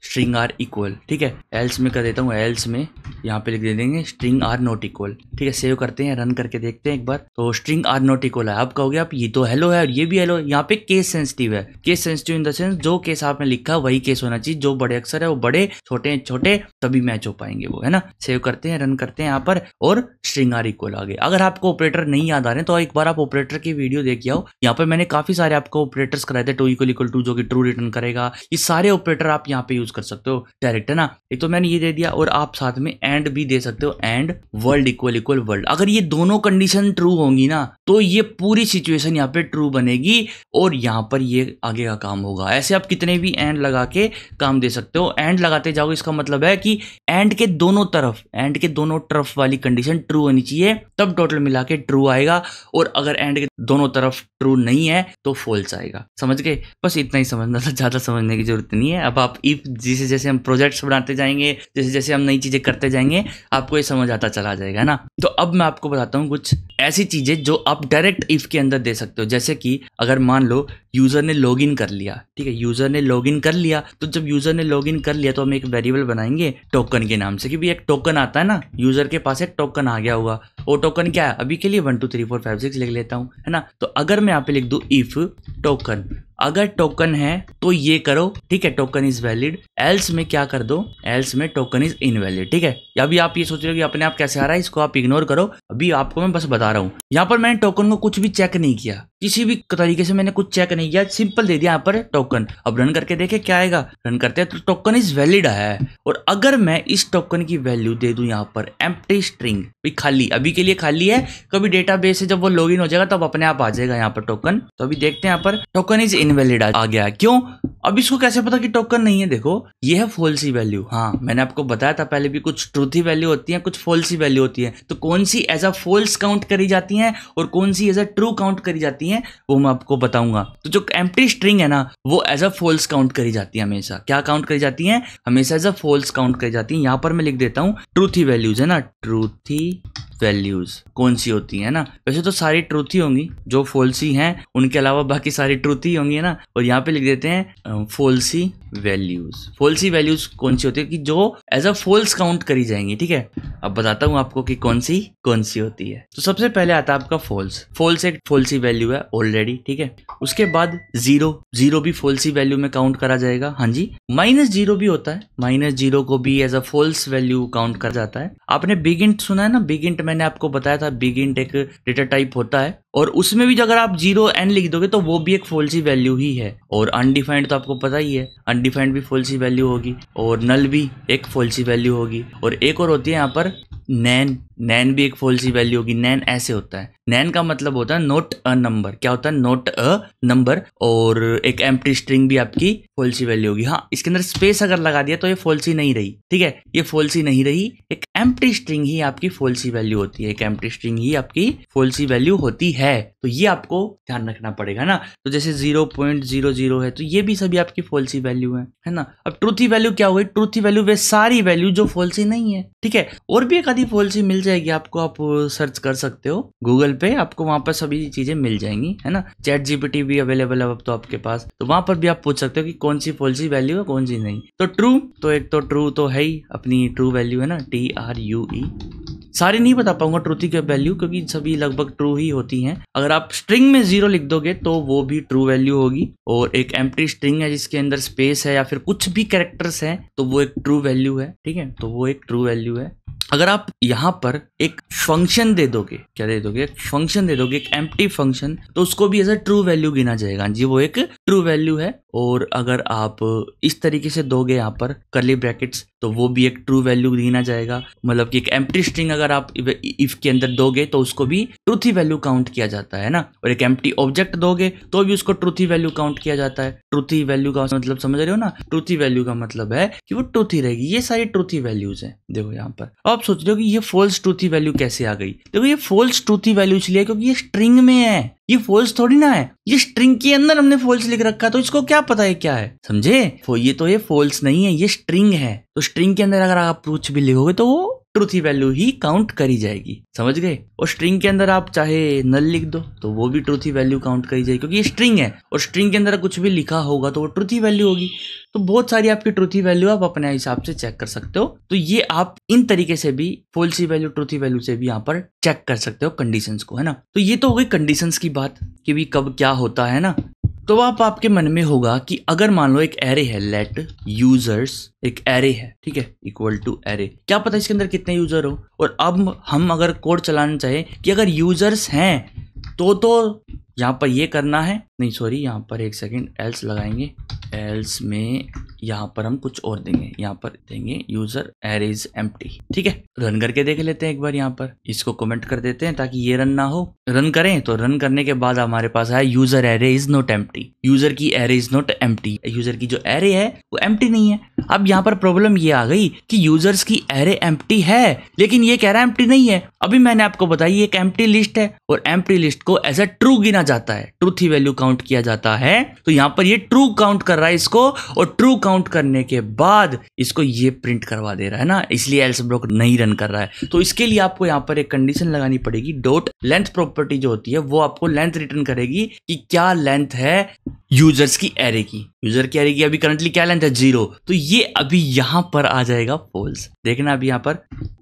स्ट्रिंग आर इक्वल, ठीक है। एल्स में कर देता हूँ, एल्स में यहाँ पे लिख दे देंगे स्ट्रिंग आर नॉट इक्वल, ठीक है। सेव करते हैं, रन करके देखते हैं एक बार, तो स्ट्रिंग आर नॉट इक्वल है। आप कहोगे आप ये तो हेलो है और ये भी हेलो, यहाँ पे केस सेंसिटिव है। Case sensitive in the sense जो केस आपने लिखा वही केस होना चाहिए, जो बड़े अक्षर है वो बड़े, छोटे छोटे तभी मैच हो पाएंगे वो, है ना। सेव करते हैं, रन करते हैं यहाँ पर, और स्ट्रिंग आर इक्वल आ गए। अगर आपको ऑपरेटर नहीं याद आ रहे तो एक बार आप ऑपरेटर की वीडियो देखिए आओ, यहाँ पे मैंने काफी सारे आपको ऑपरेटर्स कराए थे, टू इक्वल टू जो कि ट्रू रिटर्न करेगा। ये सारे ऑपरेटर आप यहाँ पे यूज कर सकते हो डायरेक्ट, है ना। एक तो मैंने ये दे दिया और आप साथ में एंड भी दे सकते हो, and world equal equal world. अगर ये दोनों कंडीशन ट्रू होंगी ना तो ये पूरी सिचुएशन यहाँ पे ट्रू बनेगी और यहाँ पर ये आगे का काम होगा। ऐसे आप कितने भी एंड लगा के काम दे सकते हो। एंड लगाते जाओ, इसका मतलब है कि एंड के दोनों तरफ वाली कंडीशन ट्रू होनी चाहिए, तब टोटल मिला के ट्रू आएगा। और अगर एंड के दोनों तरफ ट्रू नहीं है तो फॉल्स आएगा। समझ गए? बस इतना ही समझना था, ज्यादा समझने की जरूरत नहीं है। अब आप इफ जैसे जैसे हम प्रोजेक्ट्स बनाते जाएंगे, जैसे जैसे हम नई चीजें करते जाएंगे, आपको ये समझ आता चला जाएगा ना। तो अब मैं आपको बताता हूँ कुछ ऐसी चीजें जो आप डायरेक्ट इफ के अंदर दे सकते हो। जैसे कि अगर मान लो यूजर ने लॉगिन कर लिया, ठीक है, यूजर ने लॉगिन कर लिया, तो जब यूजर ने लॉगिन कर लिया तो हम एक वेरिएबल बनाएंगे टोकन के नाम से, कि भी एक टोकन आता है ना, यूजर के पास एक टोकन आ गया होगा। वो टोकन क्या है, अभी के लिए 1 2 3 4 5 6 लिख लेता हूँ, है ना। तो अगर मैं यहाँ पे लिख दूं इफ टोकन, अगर टोकन है तो ये करो, ठीक है, टोकन इज वैलिड। एल्स में क्या कर दो, एल्स में टोकन इज इनवैलिड, ठीक है। अभी आप ये सोच रहे हो कि अपने आप कैसे आ रहा है, इसको आप इग्नोर करो, अभी आपको मैं बस बता रहा हूँ। यहाँ पर मैंने टोकन को कुछ भी चेक नहीं किया, किसी भी तरीके से मैंने कुछ चेक नहीं किया, सिंपल दे दिया यहाँ पर टोकन। अब रन करके देखे क्या आएगा, रन करते हैं तो टोकन इज वैलिड आया है। और अगर मैं इस टोकन की वैल्यू दे दूं यहाँ पर एम्प्टी स्ट्रिंग, खाली, अभी के लिए खाली है, कभी डेटाबेस से जब वो लॉगिन हो जाएगा तब अपने आप आ जाएगा यहाँ पर टोकन। तो अभी देखते हैं यहाँ पर टोकन इज इनवैलिड आ गया। क्यों? अब इसको कैसे पता कि टोकन नहीं है? देखो ये है फॉल्सी वैल्यू। हाँ, मैंने आपको बताया था पहले भी, कुछ ट्रूथी वैल्यू होती है, कुछ फॉल्सी वैल्यू होती है। तो कौन सी एज अ फॉल्स काउंट करी जाती है और कौन सी एज अ ट्रू काउंट करी जाती है वो मैं आपको बताऊंगा। तो जो एम्प्टी स्ट्रिंग है ना वो एज अ फॉल्स काउंट करी जाती है हमेशा। क्या काउंट करी जाती है? हमेशा एज अ फॉल्स काउंट करी जाती है। यहाँ पर मैं लिख देता हूँ ट्रूथी वैल्यूज, है ना, ट्रूथी वैल्यूज कौन सी होती है ना। वैसे तो सारी ट्रूथी होंगी, जो फॉल्सी हैं उनके अलावा बाकी सारी ट्रूथी होंगी, है ना। और यहाँ पे लिख देते हैं फॉल्सी वैल्यूज। फॉल्सी वैल्यूज कौन सी होती है कि जो एज अ फॉल्स काउंट करी जाएंगी, ठीक है। अब बताता हूँ आपको कि कौन सी होती है। तो सबसे पहले आता है आपका फॉल्स। फॉल्स एक फॉल्सी वैल्यू है ऑलरेडी, ठीक है। उसके बाद जीरो भी फॉल्सी वैल्यू में काउंट करा जाएगा। हाँ जी, -0 भी होता है, -0 को भी as a false value count करा जाता है। आपने बिग इंट सुना है ना, बिग इंट मैंने आपको बताया था, बिग इंट एक डेटा टाइप होता है और उसमें भी अगर आप 0n लिख दोगे तो वो भी एक फॉल्सी वैल्यू ही है। और अनडिफाइंड तो आपको पता ही है, अनडिफाइंड भी फॉल्सी वैल्यू होगी और नल भी एक फॉल्सी वैल्यू होगी। और एक और होती है यहाँ पर नैन भी एक फॉल्सी वैल्यू होगी। नैन ऐसे होता है, नैन का मतलब होता है नॉट अ नंबर। क्या होता है? Not a number. और एक एम्प्टी स्ट्रिंग भी आपकी फॉल्सी वैल्यू होगी। हाँ, इसके अंदर स्पेस अगर लगा दिया तो ये फॉल्सी नहीं रही, ठीक है, ये फॉल्सी नहीं रही। एक एम्प्टी स्ट्रिंग ही आपकी फॉल्सी वैल्यू होती है, एक एम्प्टी स्ट्रिंग ही आपकी फॉल्सी वैल्यू होती है। तो ये आपको ध्यान रखना पड़ेगा ना। तो जैसे 0.00 है तो ये भी सभी आपकी फॉल्सी वैल्यू है ना। अब ट्रूथी वैल्यू क्या हो गई? ट्रूथी वैल्यू वे सारी वैल्यू जो फॉल्सी नहीं है, ठीक है। और भी एक आधी फॉल्सी मिल जाएगी आपको, आप सर्च कर सकते हो गूगल पे, आपको वहां पर सभी चीजें मिल जाएंगी, है ना। चैट जीपीटी भी अवेलेबल है अब तो आपके पास, तो वहां पर भी आप पूछ सकते हो कि कौन सी फॉल्सी वैल्यू है कौन सी नहीं। तो ट्रू, तो एक तो ट्रू तो है ही, अपनी ट्रू वैल्यू है ना, TRUE। सारी नहीं बता पाऊंगा ट्रूथी की वैल्यू क्योंकि सभी लगभग ट्रू ही होती हैं। अगर आप स्ट्रिंग में 0 लिख दोगे तो वो भी ट्रू वैल्यू होगी। और एक एम्प्टी स्ट्रिंग है जिसके अंदर स्पेस है या फिर कुछ भी कैरेक्टर्स हैं तो वो एक ट्रू वैल्यू है, ठीक है, तो वो एक ट्रू वैल्यू है। अगर आप यहाँ पर एक फंक्शन दे दोगे, क्या दे दोगे? एक फंक्शन दे दोगे, एक एम्प्टी फंक्शन, तो उसको भी एज अ ट्रू वैल्यू गिना जाएगा जी, वो एक ट्रू वैल्यू है। और अगर आप इस तरीके से दोगे यहाँ पर कर्ली ब्रैकेट्स तो वो भी एक ट्रू वैल्यू गिना जाएगा। मतलब कि एक एम्प्टी स्ट्रिंग अगर आप इफ के अंदर दोगे तो उसको भी ट्रूथी वैल्यू काउंट किया जाता है ना। और एक एम्प्टी ऑब्जेक्ट दोगे तो भी उसको ट्रूथी वैल्यू काउंट किया जाता है। ट्रूथी वैल्यू का मतलब समझ रहे हो ना? ट्रूथी वैल्यू का मतलब है कि वो ट्रूथी रहेगी। ये सारी ट्रूथी वैल्यूज हैं। देखो यहाँ पर आप सोच रहे हो कि ये फॉल्स ट्रूथी वैल्यू कैसे आ गई? देखो ये फॉल्स ट्रूथी वैल्यू इसलिए क्योंकि ये स्ट्रिंग में है, ये फॉल्स थोड़ी ना है, ये स्ट्रिंग के अंदर हमने फॉल्स लिख रखा तो इसको क्या पता है क्या है, समझे? ये फॉल्स नहीं है, ये स्ट्रिंग है। तो स्ट्रिंग के अंदर अगर आप कुछ भी लिखोगे तो वो ट्रूथी वैल्यू ही काउंट करी जाएगी, समझ गए? और स्ट्रिंग के अंदर आप चाहे नल लिख दो तो वो भी ट्रूथी वैल्यू काउंट करी जाएगी क्योंकि ये स्ट्रिंग है और स्ट्रिंग के अंदर कुछ भी लिखा होगा तो वो ट्रूथी वैल्यू होगी। तो बहुत सारी आपकी ट्रूथी वैल्यू आप अपने हिसाब से चेक कर सकते हो। तो ये आप इन तरीके से भी फॉल्सी वैल्यू ट्रूथी वैल्यू से भी यहाँ पर चेक कर सकते हो कंडीशंस को, है ना। तो ये तो हो गई कंडीशंस की बात कि भी कब क्या होता है ना। तो आप आपके मन में होगा कि अगर मान लो एक एरे है, लेट यूजर्स, एक एरे है, ठीक है, इक्वल टू एरे, क्या पता इसके अंदर कितने यूजर हो। और अब हम अगर कोड चलाना चाहे कि अगर यूजर्स हैं तो यहाँ पर ये करना है, नहीं सॉरी, यहाँ पर एक सेकेंड एल्स लगाएंगे, एल्स में यहाँ पर हम कुछ और देंगे, यहाँ पर देंगे यूजर एरे इज एम्प्टी। ठीक है, रन करके देख लेते हैं एक बार। यहाँ पर इसको कमेंट कर देते हैं ताकि ये रन ना हो। रन करें तो रन करने के बाद हमारे पास आया user array is not empty, user की array is not empty, user की जो एरे है वो एम्प्टी नहीं है। अब यहाँ पर प्रॉब्लम ये आ गई कि यूजर्स की एरे एम्प्टी है लेकिन ये कह रहा है एम्प्टी नहीं है। अभी मैंने आपको बताई एक एम्प्टी लिस्ट है और एम्प्टी लिस्ट को एज अ ट्रू गिना जाता है, ट्रूथ ही वैल्यू काउंट किया जाता है। तो यहाँ पर ये ट्रू काउंट कर रहा है इसको, और ट्रू काउंट करने के बाद इसको ये प्रिंट करवा दे रहा है ना, इसलिए एल्स ब्लॉक नहीं रन कर रहा है। तो इसके लिए आपको यहाँ पर एक कंडीशन लगानी पड़ेगी। डॉट लेंथ प्रॉपर्टी जो होती है वो आपको लेंथ रिटर्न करेगी कि क्या लेंथ है यूजर्स की एरे की। यूजर की एरे की अभी करंटली क्या लेंथ है 0, तो ये अभी यहां पर आ जाएगा फॉल्स। देखना अभी यहाँ पर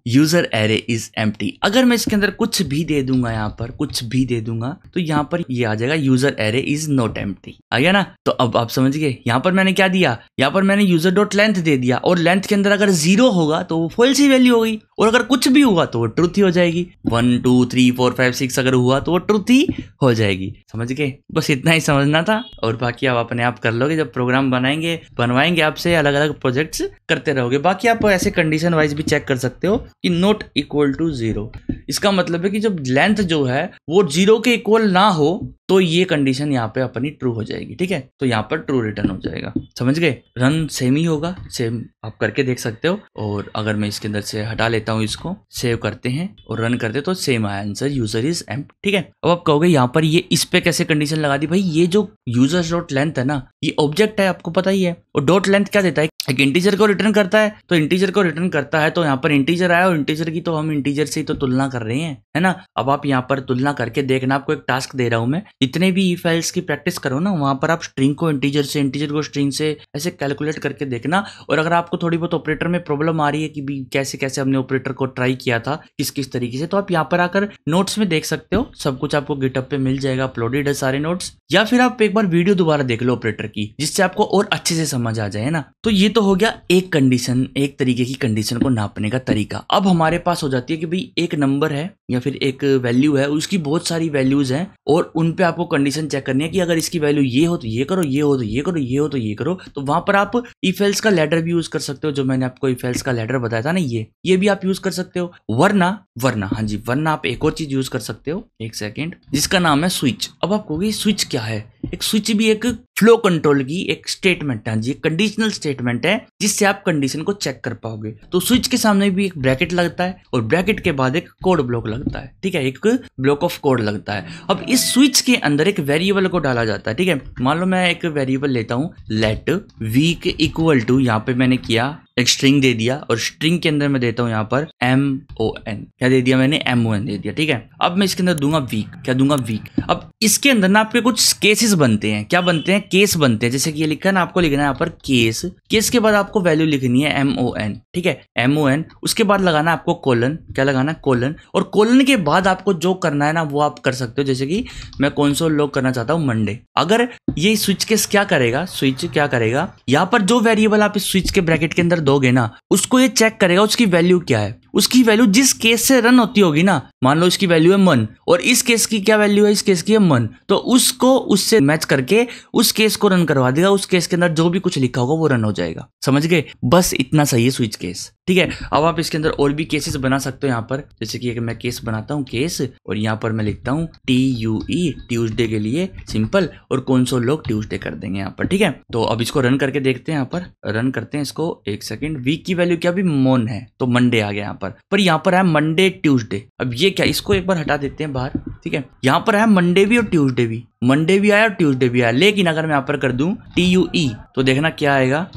यूजर एरे इज एम्प्टी। अगर मैं इसके अंदर कुछ भी दे दूंगा, यहाँ पर कुछ भी दे दूंगा तो यहाँ पर ये आ जाएगा user array is not empty. आ गया ना। तो अब आप समझ गए यहाँ पर मैंने क्या दिया, यहाँ पर मैंने यूजर डॉट लेंथ दे दिया और लेंथ के अंदर अगर 0 होगा तो वो फॉल्स ही वैल्यू होगी, और अगर कुछ भी हुआ तो वो ट्रूथ ही हो जाएगी। 1 2 3 4 5 6 अगर हुआ तो वो ट्रूथ ही हो जाएगी। समझ गए, बस इतना ही समझना था और बाकी आप अपने आप कर लोगे। जब प्रोग्राम बनवाएंगे आपसे अलग अलग प्रोजेक्ट्स करते रहोगे। बाकी आप ऐसे कंडीशन वाइज भी चेक कर सकते हो कि नॉट इक्वल टू 0, इसका मतलब है कि जब लेंथ जो है वो 0 के इक्वल ना हो तो ये कंडीशन यहाँ पे अपनी ट्रू हो जाएगी। ठीक है, तो यहाँ पर ट्रू रिटर्न हो जाएगा। समझ गए, रन सेम ही होगा, सेम आप करके देख सकते हो। और अगर मैं इसके अंदर से हटा लेता हूँ, इसको सेव करते हैं और रन करते तो सेम आया आंसर, यूजर इज एम्प्टी। ठीक है, अब आप कहोगे यहाँ पर ये इस पे कैसे कंडीशन लगा दी। भाई ये जो यूजर डॉट लेंथ है ना, ये ऑब्जेक्ट है, आपको पता ही है। और डॉट लेंथ क्या देता है, एक इंटीजर को रिटर्न करता है। तो इंटीजर को रिटर्न करता है तो यहाँ पर इंटीजर आया और इंटीजर की तो हम इंटीजर से ही तो तुलना कर रहे हैं, है ना। अब आप यहाँ पर तुलना करके देखना, आपको एक टास्क दे रहा हूं मैं, जितने भी ई फाइल्स की प्रैक्टिस करो ना, वहां पर आप स्ट्रिंग को इंटीजर से, इंटीजर को स्ट्रिंग से ऐसे कैलकुलेट करके देखना। और अगर आपको थोड़ी बहुत ऑपरेटर में प्रॉब्लम आ रही है कि भी कैसे कैसे हमने ऑपरेटर को ट्राई किया था, किस किस तरीके से, तो आप यहाँ पर आकर नोट्स में देख सकते हो। सब कुछ आपको गिटहब पे मिल जाएगा, अपलोडेड है सारे नोट्स। या फिर आप एक बार वीडियो दोबारा देख लो ऑपरेटर की, जिससे आपको और अच्छे से समझ आ जाए ना। तो ये तो हो गया एक कंडीशन, एक तरीके की कंडीशन को नापने का तरीका। अब हमारे पास हो जाती है कि भाई एक नंबर है या फिर एक वैल्यू है, उसकी बहुत सारी वैल्यूज हैं और उन पे आपको कंडीशन चेक करनी है कि अगर इसकी वैल्यू ये हो तो ये करो, ये हो तो ये करो, ये हो तो ये करो। तो वहां पर आप इफ एल्स का लैडर भी यूज कर सकते हो, जो मैंने आपको इफ एल्स का लैडर बताया था ना, ये भी आप यूज कर सकते हो। वरना हाँ जी, वरना आप एक और चीज यूज कर सकते हो, एक सेकेंड, जिसका नाम है स्विच। अब आप कहोगे स्विच क्या है। एक स्विच भी एक फ्लो कंट्रोल की एक स्टेटमेंट है जी, एक कंडीशनल स्टेटमेंट है जिससे आप कंडीशन को चेक कर पाओगे। तो स्विच के सामने भी एक ब्रैकेट लगता है और ब्रैकेट के बाद एक कोड ब्लॉक लगता है। ठीक है, एक ब्लॉक ऑफ कोड लगता है। अब इस स्विच के अंदर एक वेरिएबल को डाला जाता है। ठीक है, मान लो मैं एक वेरिएबल लेता हूं, लेट वीक इक्वल टू, यहाँ पे मैंने किया एक स्ट्रिंग दे दिया और स्ट्रिंग के अंदर मैं देता हूं यहाँ पर MON। क्या दे दिया मैंने, MON दे दिया। ठीक है, अब मैं इसके अंदर दूंगा वीक। क्या दूंगा, वीक। अब इसके अंदर ना आपके कुछ केसेस बनते हैं। क्या बनते हैं, केस बनते हैं। जैसे कि ये लिखा है ना, आपको लिखना है यहाँ पर केस। केस के बाद आपको वैल्यू लिखनी है MON। ठीक है, MON। उसके बाद लगाना है आपको कोलन। क्या लगाना है, कोलन। और कोलन के बाद आपको जो करना है ना वो आप कर सकते हो। जैसे कि मैं कंसोल लॉग करना चाहता हूँ मंडे। अगर ये स्विच केस क्या करेगा, स्विच क्या करेगा, यहाँ पर जो वेरिएबल आप इस स्विच के ब्रैकेट के अंदर दोगे ना, उसको ये चेक करेगा उसकी वैल्यू क्या है। उसकी वैल्यू जिस केस से रन होती होगी ना, मान लो इसकी वैल्यू है मन और इस केस की क्या वैल्यू है, इस केस की है मन, तो उसको उससे मैच करके उस केस को रन करवा देगा। उस केस के अंदर जो भी कुछ लिखा होगा वो रन हो जाएगा। समझ गए, बस इतना सही है स्विच केस। ठीक है, अब आप इसके अंदर और भी केसेस बना सकते हो। यहाँ पर जैसे कि मैं केस बनाता हूँ, केस, और यहाँ पर मैं लिखता हूँ TUE, ट्यूसडे के लिए सिंपल, और कंसोल लॉग ट्यूसडे कर देंगे यहाँ पर। ठीक है, तो अब इसको रन करके देखते हैं। यहाँ पर रन करते हैं इसको, एक सेकंड। वीक की वैल्यू क्या भी मोन है तो मंडे आ गया यहाँ पर यहाँ पर है मंडे ट्यूसडे। अब ये क्या, इसको एक बार हटा देते हैं बाहर। ठीक है, यहाँ पर है मंडे भी और ट्यूसडे भी, मंडे भी आया और ट्यूसडे भी आया। लेकिन अगर मैं यहाँ पर कर दूं TUE तो देखना क्या आएगा,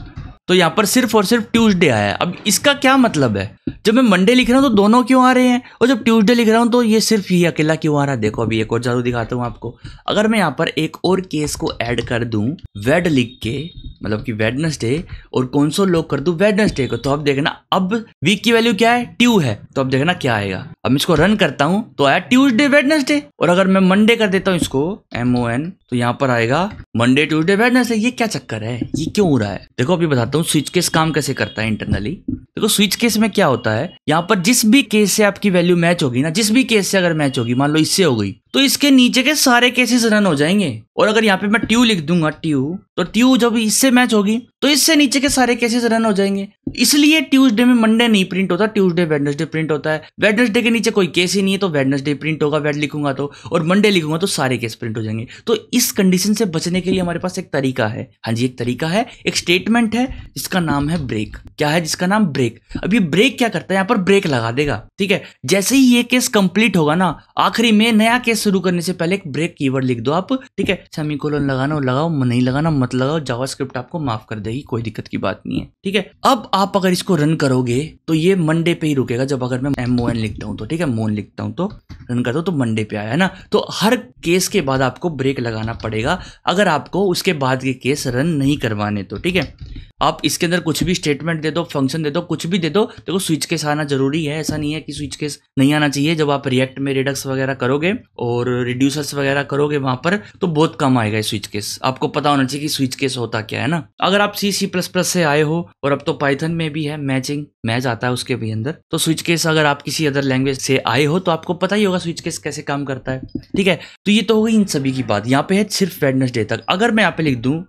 तो यहाँ पर सिर्फ और सिर्फ ट्यूसडे आया। अब इसका क्या मतलब है, जब मैं मंडे लिख रहा हूँ तो दोनों क्यों आ रहे हैं, और जब ट्यूसडे लिख रहा हूँ तो ये सिर्फ ये अकेला क्यों आ रहा है। देखो अभी एक और जादू दिखाता हूँ आपको। अगर मैं यहाँ पर एक और केस को ऐड कर दूं वेड लिख के, मतलब कि वेडनेसडे, और कंसोल लॉग कर दूं वेडनेसडे को, तो अब देखना अब वीक की वैल्यू क्या है, ट्यू है। तो अब देखना क्या आएगा। अब मैं इसको रन करता हूं तो आया ट्यूसडे वेडनेसडे, और अगर मैं मंडे कर देता हूं इसको MON तो यहाँ पर आएगा मंडे ट्यूसडे वेडनेसडे। ये क्या चक्कर है, ये क्यों हो रहा है। देखो अभी बताता हूँ स्विच केस काम कैसे करता है इंटरनली। देखो स्विच केस में क्या होता है, यहाँ पर जिस भी केस से आपकी वैल्यू मैच होगी ना, जिस भी केस से अगर मैच होगी, मान लो इससे हो गई, तो इसके नीचे के सारे केसेस रन हो जाएंगे। और अगर यहाँ पे मैं ट्यू लिख दूंगा ट्यू, तो ट्यू जब इससे मैच होगी तो इससे नीचे के सारे केसेस रन हो जाएंगे। इसलिए ट्यूसडे में मंडे नहीं प्रिंट होता, ट्यूसडे वेडनेसडे प्रिंट होता है। वेडनेसडे के नीचे कोई केस ही नहीं है तो वेडनेसडे प्रिंट होगा, वेड लिखूंगा तो, और मंडे लिखूंगा तो सारे केस प्रिंट हो जाएंगे। तो इस कंडीशन से बचने के लिए हमारे पास एक तरीका है। हाँ जी, एक तरीका है, एक स्टेटमेंट है जिसका नाम है ब्रेक। क्या है? जिसका नाम ब्रेक। अब ये ब्रेक क्या करता है? यहाँ पर ब्रेक लगा देगा। ठीक है, जैसे ही ये केस कंप्लीट होगा ना, आखिरी में नया केस शुरू करने से पहले एक ब्रेक कीवर्ड लिख दो आप। ठीक है, सेमीकोलन लगाना लगाओ, नहीं लगाना मत लगाओ, जावास्क्रिप्ट आपको माफ कर देगी, कोई दिक्कत की बात नहीं है। ठीक है, अब आप अगर इसको रन करोगे तो ये मंडे पे ही रुकेगा। जब अगर मैं MON लिखता हूं तो, ठीक है, मोन लिखता हूं तो रन करता हूं तो मंडे पे आया है ना। तो हर केस के बाद आपको ब्रेक लगाना पड़ेगा अगर आपको उसके बाद के केस रन नहीं करवाने तो। ठीक है, आप इसके अंदर कुछ भी स्टेटमेंट दे दो, फंक्शन दे दो, कुछ भी दे दो, देखो स्विच केस आना जरूरी है। ऐसा नहीं है कि स्विच केस नहीं आना चाहिए। जब आप रिएक्ट में रिडक्स वगैरह करोगे और रिड्यूसर्स वगैरह करोगे वहां पर, तो बहुत कम आएगा स्विच केस। आपको पता होना चाहिए कि स्विच केस होता क्या है ना। अगर आप C++ से आए हो और अब तो पाइथन में भी है मैचिंग, मैच आता है उसके भी अंदर, तो स्विच केस अगर आप किसी अदर लैंग्वेज से आए हो तो आपको पता ही होगा स्विच केस कैसे काम करता है। ठीक है, तो ये तो हो गई इन सभी की बात। यहाँ पे है सिर्फ वेडनेसडे तक। अगर मैं यहाँ पे लिख दूं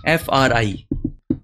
FRI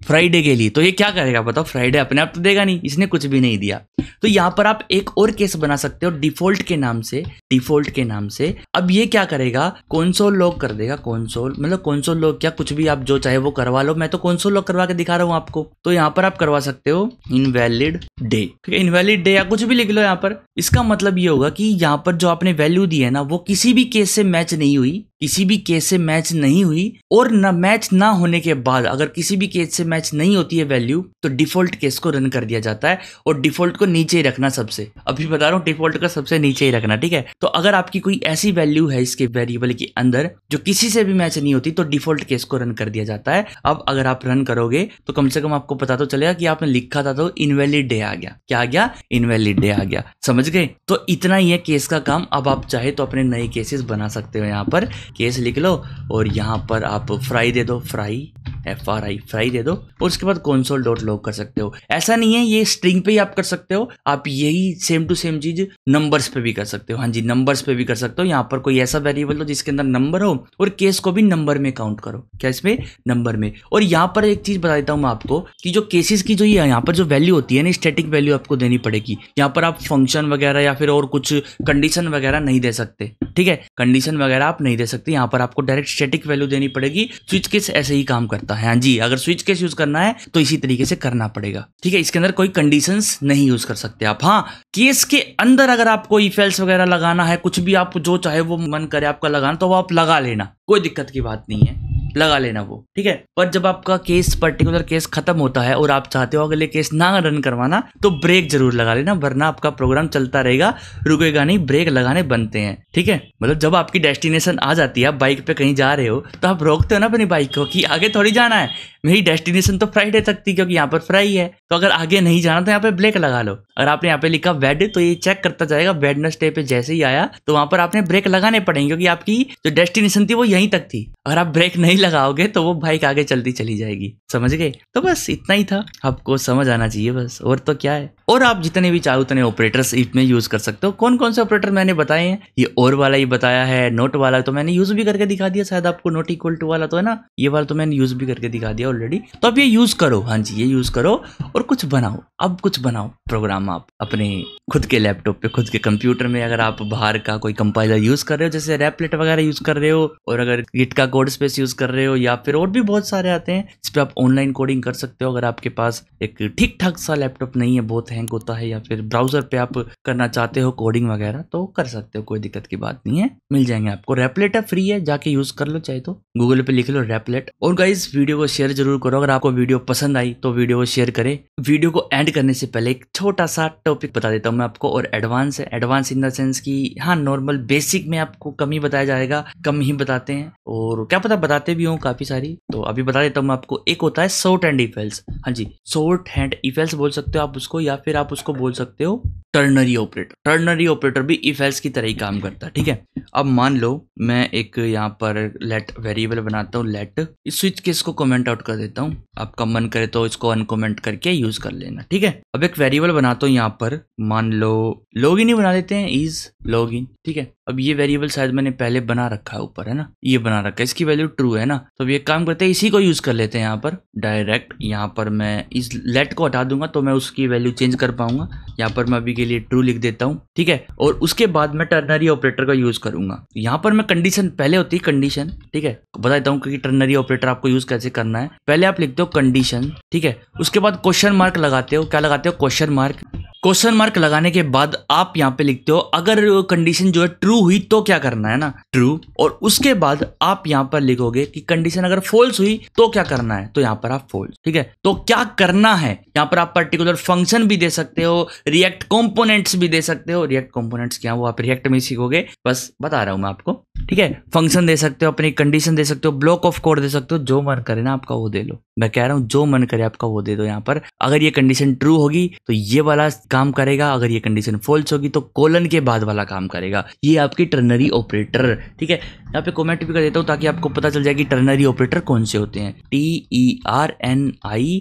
फ्राइडे के लिए, तो ये क्या करेगा बताओ? फ्राइडे अपने आप तो देगा नहीं, इसने कुछ भी नहीं दिया। तो यहाँ पर आप एक और केस बना सकते हो डिफॉल्ट के नाम से, डिफॉल्ट के नाम से। अब ये क्या करेगा? कंसोल लॉग कर देगा। कंसोल मतलब कंसोल लॉग क्या, कुछ भी आप जो चाहे वो करवा लो। मैं तो कंसोल लॉग करवा के दिखा रहा हूँ आपको। तो यहाँ पर आप करवा सकते हो इनवैलिड डे। ठीक है, इनवैलिड डे या कुछ भी लिख लो यहाँ पर। इसका मतलब ये होगा कि यहाँ पर जो आपने वैल्यू दी है ना, वो किसी भी केस से मैच नहीं हुई, किसी भी केस से मैच नहीं हुई। और न मैच ना होने के बाद अगर किसी भी केस से मैच नहीं होती है वैल्यू, तो डिफॉल्ट केस को रन कर दिया जाता है। और डिफॉल्ट को नीचे ही रखना, सबसे अभी बता रहा हूँ, डिफॉल्ट का सबसे नीचे ही रखना। ठीक है, तो अगर आपकी कोई ऐसी वैल्यू है इसके वेरिएबल के अंदर जो किसी से भी मैच नहीं होती, तो डिफॉल्ट केस को रन कर दिया जाता है। अब अगर आप रन करोगे तो कम से कम आपको पता तो चलेगा कि आपने लिखा था तो इनवैलिड डे आ गया। क्या आ गया? इनवैलिड डे आ गया। समझ गए? तो इतना ही है केस का काम। अब आप चाहे तो अपने नए केसेस बना सकते हो। यहाँ पर केस लिख लो और यहाँ पर आप फ्राई दे दो, फ्राई FRI फ्राई दे दो, और उसके बाद कंसोल डॉट लॉग कर सकते हो। ऐसा नहीं है ये स्ट्रिंग पे ही आप कर सकते हो, आप यही सेम टू सेम चीज नंबर्स पे भी कर सकते हो। हाँ जी, नंबर्स पे भी कर सकते हो। यहाँ पर कोई ऐसा वेरिएबल हो जिसके अंदर नंबर हो और केस को भी नंबर में काउंट करो। क्या इसमें? नंबर में। और यहाँ पर एक चीज बता देता हूँ मैं आपको कि जो केसेस की जो यहाँ पर जो वैल्यू होती है ना, स्टैटिक वैल्यू आपको देनी पड़ेगी। यहाँ पर आप फंक्शन वगैरह या फिर और कुछ कंडीशन वगैरह नहीं दे सकते। ठीक है, कंडीशन वगैरह आप नहीं दे सकते। यहाँ पर आपको डायरेक्ट स्टैटिक वैल्यू देनी पड़ेगी। स्विच केस ऐसे ही काम करता है। हाँ जी, अगर स्विच केस यूज करना है तो इसी तरीके से करना पड़ेगा। ठीक है, इसके अंदर कोई कंडीशंस नहीं यूज कर सकते आप। हाँ, केस के अंदर अगर आपको इफ एल्स वगैरह लगाना है, कुछ भी आप जो चाहे वो मन करे आपका लगाना, तो वो आप लगा लेना, कोई दिक्कत की बात नहीं है, लगा लेना वो। ठीक है, पर जब आपका केस पर्टिकुलर केस खत्म होता है और आप चाहते हो अगले केस ना रन करवाना, तो ब्रेक जरूर लगा लेना, वरना आपका प्रोग्राम चलता रहेगा, रुकेगा नहीं। ब्रेक लगाने बनते हैं। ठीक है, मतलब जब आपकी डेस्टिनेशन आ जाती है, आप बाइक पे कहीं जा रहे हो तो आप रोकते हो ना अपनी बाइक को कि आगे थोड़ी जाना है, मेरी डेस्टिनेशन तो फ्राइडे तक थी क्योंकि यहाँ पर फ्राई है, तो अगर आगे नहीं जाना तो यहाँ पे ब्रेक लगा लो। अगर आपने यहाँ पे लिखा वेड, तो ये चेक करता जाएगा वेडनेसडे पे जैसे ही आया तो वहां पर आपने ब्रेक लगाने पड़ेंगे, क्योंकि आपकी जो डेस्टिनेशन थी वो यहीं तक थी। अगर आप ब्रेक नहीं लगाओगे तो वो बाइक आगे चलती चली जाएगी। समझ गए? तो बस इतना ही था, आपको समझ आना चाहिए बस, और तो क्या है। और आप जितने भी चाहो उतने ऑपरेटर्स इसमें यूज कर सकते हो। कौन कौन से ऑपरेटर मैंने बताए हैं? ये और वाला ही बताया है, नोट वाला तो मैंने यूज भी करके दिखा दिया, शायद आपको नोट इक्वल टू वाला तो है ना, ये वाला तो मैंने यूज भी करके दिखा दिया ऑलरेडी। तो अब ये यूज करो। हाँ जी, ये यूज करो और कुछ बनाओ। अब कुछ बनाओ प्रोग्राम आप अपने खुद के लैपटॉप पे, खुद के कंप्यूटर में। अगर आप बाहर का कोई कंपाइलर यूज कर रहे हो, जैसे रैपलेट वगैरह यूज कर रहे हो, और अगर गिट का कोड स्पेस यूज कर रहे हो, या फिर और भी बहुत सारे आते हैं जिस पे आप ऑनलाइन कोडिंग कर सकते हो। अगर आपके पास एक ठीक ठाक सा लैपटॉप नहीं है, बहुत हैंग होता है, या फिर ब्राउजर पे आप करना चाहते हो कोडिंग वगैरह, तो कर सकते हो, कोई दिक्कत की बात नहीं है, मिल जाएंगे आपको। रैपलेट है, फ्री है, जाके यूज कर लो, चाहे तो गूगल पे लिख लो रैपलेट। और गाइस, वीडियो को शेयर जरूर करो। अगर आपको वीडियो पसंद आई तो वीडियो को शेयर करें। वीडियो को एंड करने से पहले एक छोटा सा टॉपिक बता देता हूँ मैं आपको, और एडवांस है। एडवांस इन द सेंस की, हाँ, नॉर्मल बेसिक में आपको कम ही बताया जाएगा, कम ही बताते हैं, और क्या पता बताते भी हों काफी सारी, तो अभी बता देता हूँ मैं आपको। एक होता है शॉर्ट एंड इफ एल्स। हाँ जी, शॉर्ट हैंड इफ एल्स बोल सकते हो आप उसको, या फिर आप उसको बोल सकते हो टर्नरी ऑपरेटर। टर्नरी ऑपरेटर भी इफ एल्स की तरह ही काम करता है। ठीक है, अब मान लो मैं एक यहाँ पर लेट वेरिएबल बनाता हूँ, लेट, इस स्विच केस को कमेंट आउट कर देता हूँ। आपका मन करे तो इसको अनकमेंट करके यूज कर लेना। ठीक है, अब एक वेरिएबल बनाता हूँ यहाँ पर, मान लो लॉगिन ही बना देते हैं, इज लॉगिन। ठीक है, अब ये वेरिएबल शायद मैंने पहले बना रखा है ऊपर, है ना, ये बना रखा है, इसकी वैल्यू ट्रू है ना। तो अब ये काम करते हैं, इसी को यूज कर लेते हैं यहाँ पर डायरेक्ट। यहाँ पर मैं इस लेट को हटा दूंगा तो मैं उसकी वैल्यू चेंज कर पाऊंगा। यहाँ पर मैं अभी के लिए ट्रू लिख देता हूँ, ठीक है। और उसके बाद मैं टर्नरी ऑपरेटर का यूज करूंगा। यहाँ पर मैं कंडीशन पहले होती है कंडीशन, ठीक है, बता देता हूँ कि टर्नरी ऑपरेटर आपको यूज कैसे करना है। पहले आप लिखते हो कंडीशन, ठीक है, उसके बाद क्वेश्चन मार्क लगाते हो। क्या लगाते हो? Question mark. क्वेश्चन मार्क लगाने के बाद आप यहाँ पे लिखते हो अगर कंडीशन जो है ट्रू हुई तो क्या करना है ना, ट्रू। और उसके बाद आप यहाँ पर लिखोगे कि कंडीशन अगर फॉल्स हुई तो क्या करना है, तो यहाँ पर आप फॉल्स, ठीक है। तो क्या करना है यहाँ पर आप पर्टिकुलर फंक्शन भी दे सकते हो, रिएक्ट कंपोनेंट्स भी दे सकते हो। रिएक्ट कंपोनेंट्स क्या, वो आप रिएक्ट में सीखोगे, बस बता रहा हूँ मैं आपको, ठीक है। फंक्शन दे सकते हो, अपनी कंडीशन दे सकते हो, ब्लॉक ऑफ कोड दे सकते हो, जो मन करे ना आपका वो दे लो। मैं कह रहा हूँ जो मन करे आपका वो दे दो। यहाँ पर अगर ये कंडीशन ट्रू होगी तो ये वाला काम करेगा, अगर ये कंडीशन फॉल्स होगी तो कोलन के बाद वाला काम करेगा। ये आपकी टर्नरी ऑपरेटर, ठीक है। यहाँ पे कमेंट भी कर देता हूँ ताकि आपको पता चल जाए कि टर्नरी ऑपरेटर कौन से होते हैं। TERNIARY,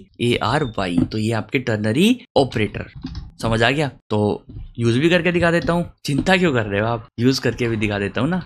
तो ये आपके टर्नरी ऑपरेटर, समझ आ गया। तो यूज भी करके दिखा देता हूँ, चिंता क्यों कर रहे हो आप, यूज करके भी दिखा देता हूँ ना।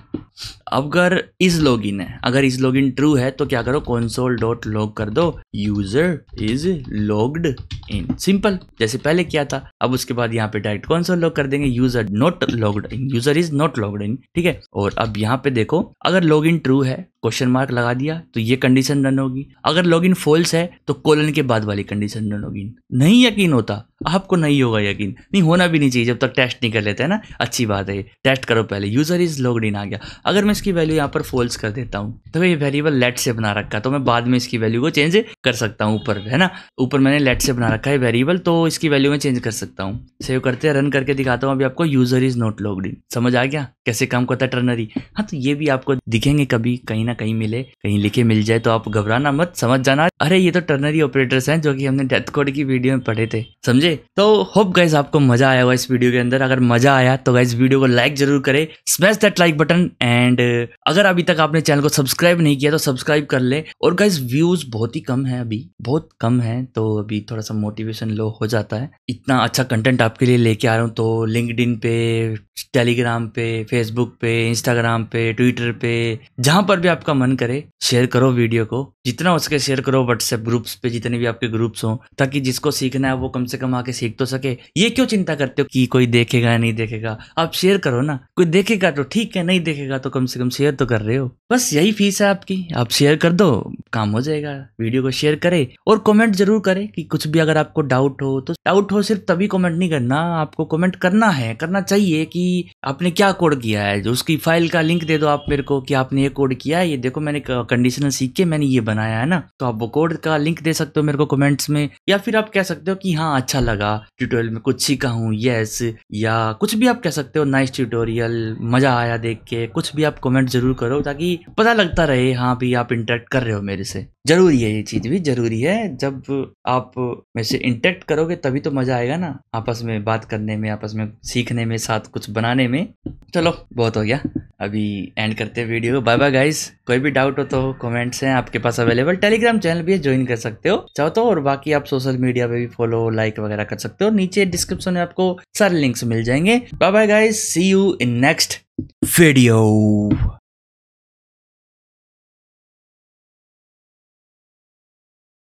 अगर इज लॉगिन है, अगर इज लॉगिन ट्रू है तो क्या करो, console.log कर दो user is logged in, simple, जैसे पहले किया था। अब उसके बाद यहाँ पे डायरेक्ट console लॉग कर देंगे, user not logged in, user is not logged in, ठीक है। और अब यहाँ पे देखो अगर लॉगिन ट्रू है, क्वेश्चन मार्क लगा दिया तो ये कंडीशन रन होगी। अगर लॉगिन फॉल्स है तो कोलन के बाद वाली कंडीशन रन होगी। नहीं यकीन होता आपको, नहीं होगा यकीन, नहीं होना भी नहीं चाहिए जब तक टेस्ट नहीं कर लेते हैं ना। अच्छी बात है, टेस्ट करो पहले। यूजर इज लॉग्ड इन आ गया, अगर मैं इसकी वैल्यू यहाँ पर फॉल्स कर देता हूँ तो ये वेरिएबल लेट से बना रखा है, तो मैं बाद में इसकी वैल्यू को चेंज कर सकता हूँ। ऊपर है ना, ऊपर मैंने लेट से बना रखा है वेरिएबल, तो इसकी वैल्यू में चेंज कर सकता हूँ। सेव करते हैं, रन करके दिखाता हूँ अभी आपको। User is not logged in, समझ आ गया कैसे काम करता है टर्नरी। हाँ, तो ये भी आपको दिखेंगे कभी कहीं ना कहीं मिले, कहीं लिखे मिल जाए तो आप घबराना मत, समझ जाना अरे ये तो टर्नरी ऑपरेटर्स हैं जो कि हमने डेथ कोड की वीडियो में पढ़े थे, समझे। तो होप गाइस आपको मजा आया होगा इस वीडियो के अंदर। अगर मजा आया तो गाइस वीडियो को लाइक जरूर करें, smash that like button. And अगर अभी तक आपने चैनल को सब्सक्राइब नहीं किया तो सब्सक्राइब कर ले। और गाइस व्यूज बहुत ही कम है, अभी बहुत कम है, तो अभी थोड़ा सा मोटिवेशन लो हो जाता है। इतना अच्छा कंटेंट आपके लिए लेके आ रहा हूँ, तो लिंक्डइन पे, टेलीग्राम पे, फेसबुक पे, इंस्टाग्राम पे, ट्विटर पे, जहां पर भी आपका मन करे शेयर करो वीडियो को, जितना हो सके शेयर करो। व्हाट्सएप ग्रुप्स पे, जितने भी आपके ग्रुप्स हो, ताकि जिसको सीखना है वो कम से कम आके सीख तो सके। ये क्यों चिंता करते हो कि कोई देखेगा नहीं देखेगा, आप शेयर करो ना। कोई देखेगा तो ठीक है, नहीं देखेगा तो कम से कम शेयर तो कर रहे हो, बस यही फीस है आपकी। आप शेयर कर दो, काम हो जाएगा। वीडियो को शेयर करे और कमेंट जरूर करे कि कुछ भी अगर आपको डाउट हो तो। डाउट हो सिर्फ तभी कमेंट नहीं करना, आपको कमेंट करना है, करना चाहिए कि आपने क्या कोड किया है। जो उसकी फाइल का लिंक दे दो आप मेरे को कि आपने ये कोड किया है, ये देखो मैंने कंडीशनल सीख के मैंने ये बनाया है ना। तो आप वो कोड का लिंक दे सकते हो मेरे को कमेंट्स में, या फिर आप कह सकते हो कि हाँ अच्छा लगा ट्यूटोरियल में, कुछ सीखा हूँ, यस, या कुछ भी आप कह सकते हो, नाइस ट्यूटोरियल, मजा आया देख के। कुछ भी आप कमेंट जरूर करो ताकि पता लगता रहे हाँ भी आप इंटरेक्ट कर रहे हो मेरे से। जरूरी है, ये चीज भी जरूरी है। जब आप मेरे से इंटरेक्ट करोगे तभी तो मजा आएगा ना, आपस में बात करने में, आपस में सीखने में, साथ कुछ बनाने में। चलो बहुत हो गया, अभी एंड करते हैं वीडियो। Bye bye guys. कोई भी डाउट हो तो कमेंट्स हैं आपके पास अवेलेबल, टेलीग्राम चैनल भी है, ज्वाइन कर सकते हो चाहो तो। और बाकी आप सोशल मीडिया पे भी फॉलो लाइक वगैरह कर सकते हो, नीचे डिस्क्रिप्शन में आपको सारे लिंक्स मिल जाएंगे। Bye bye guys, see you in next video.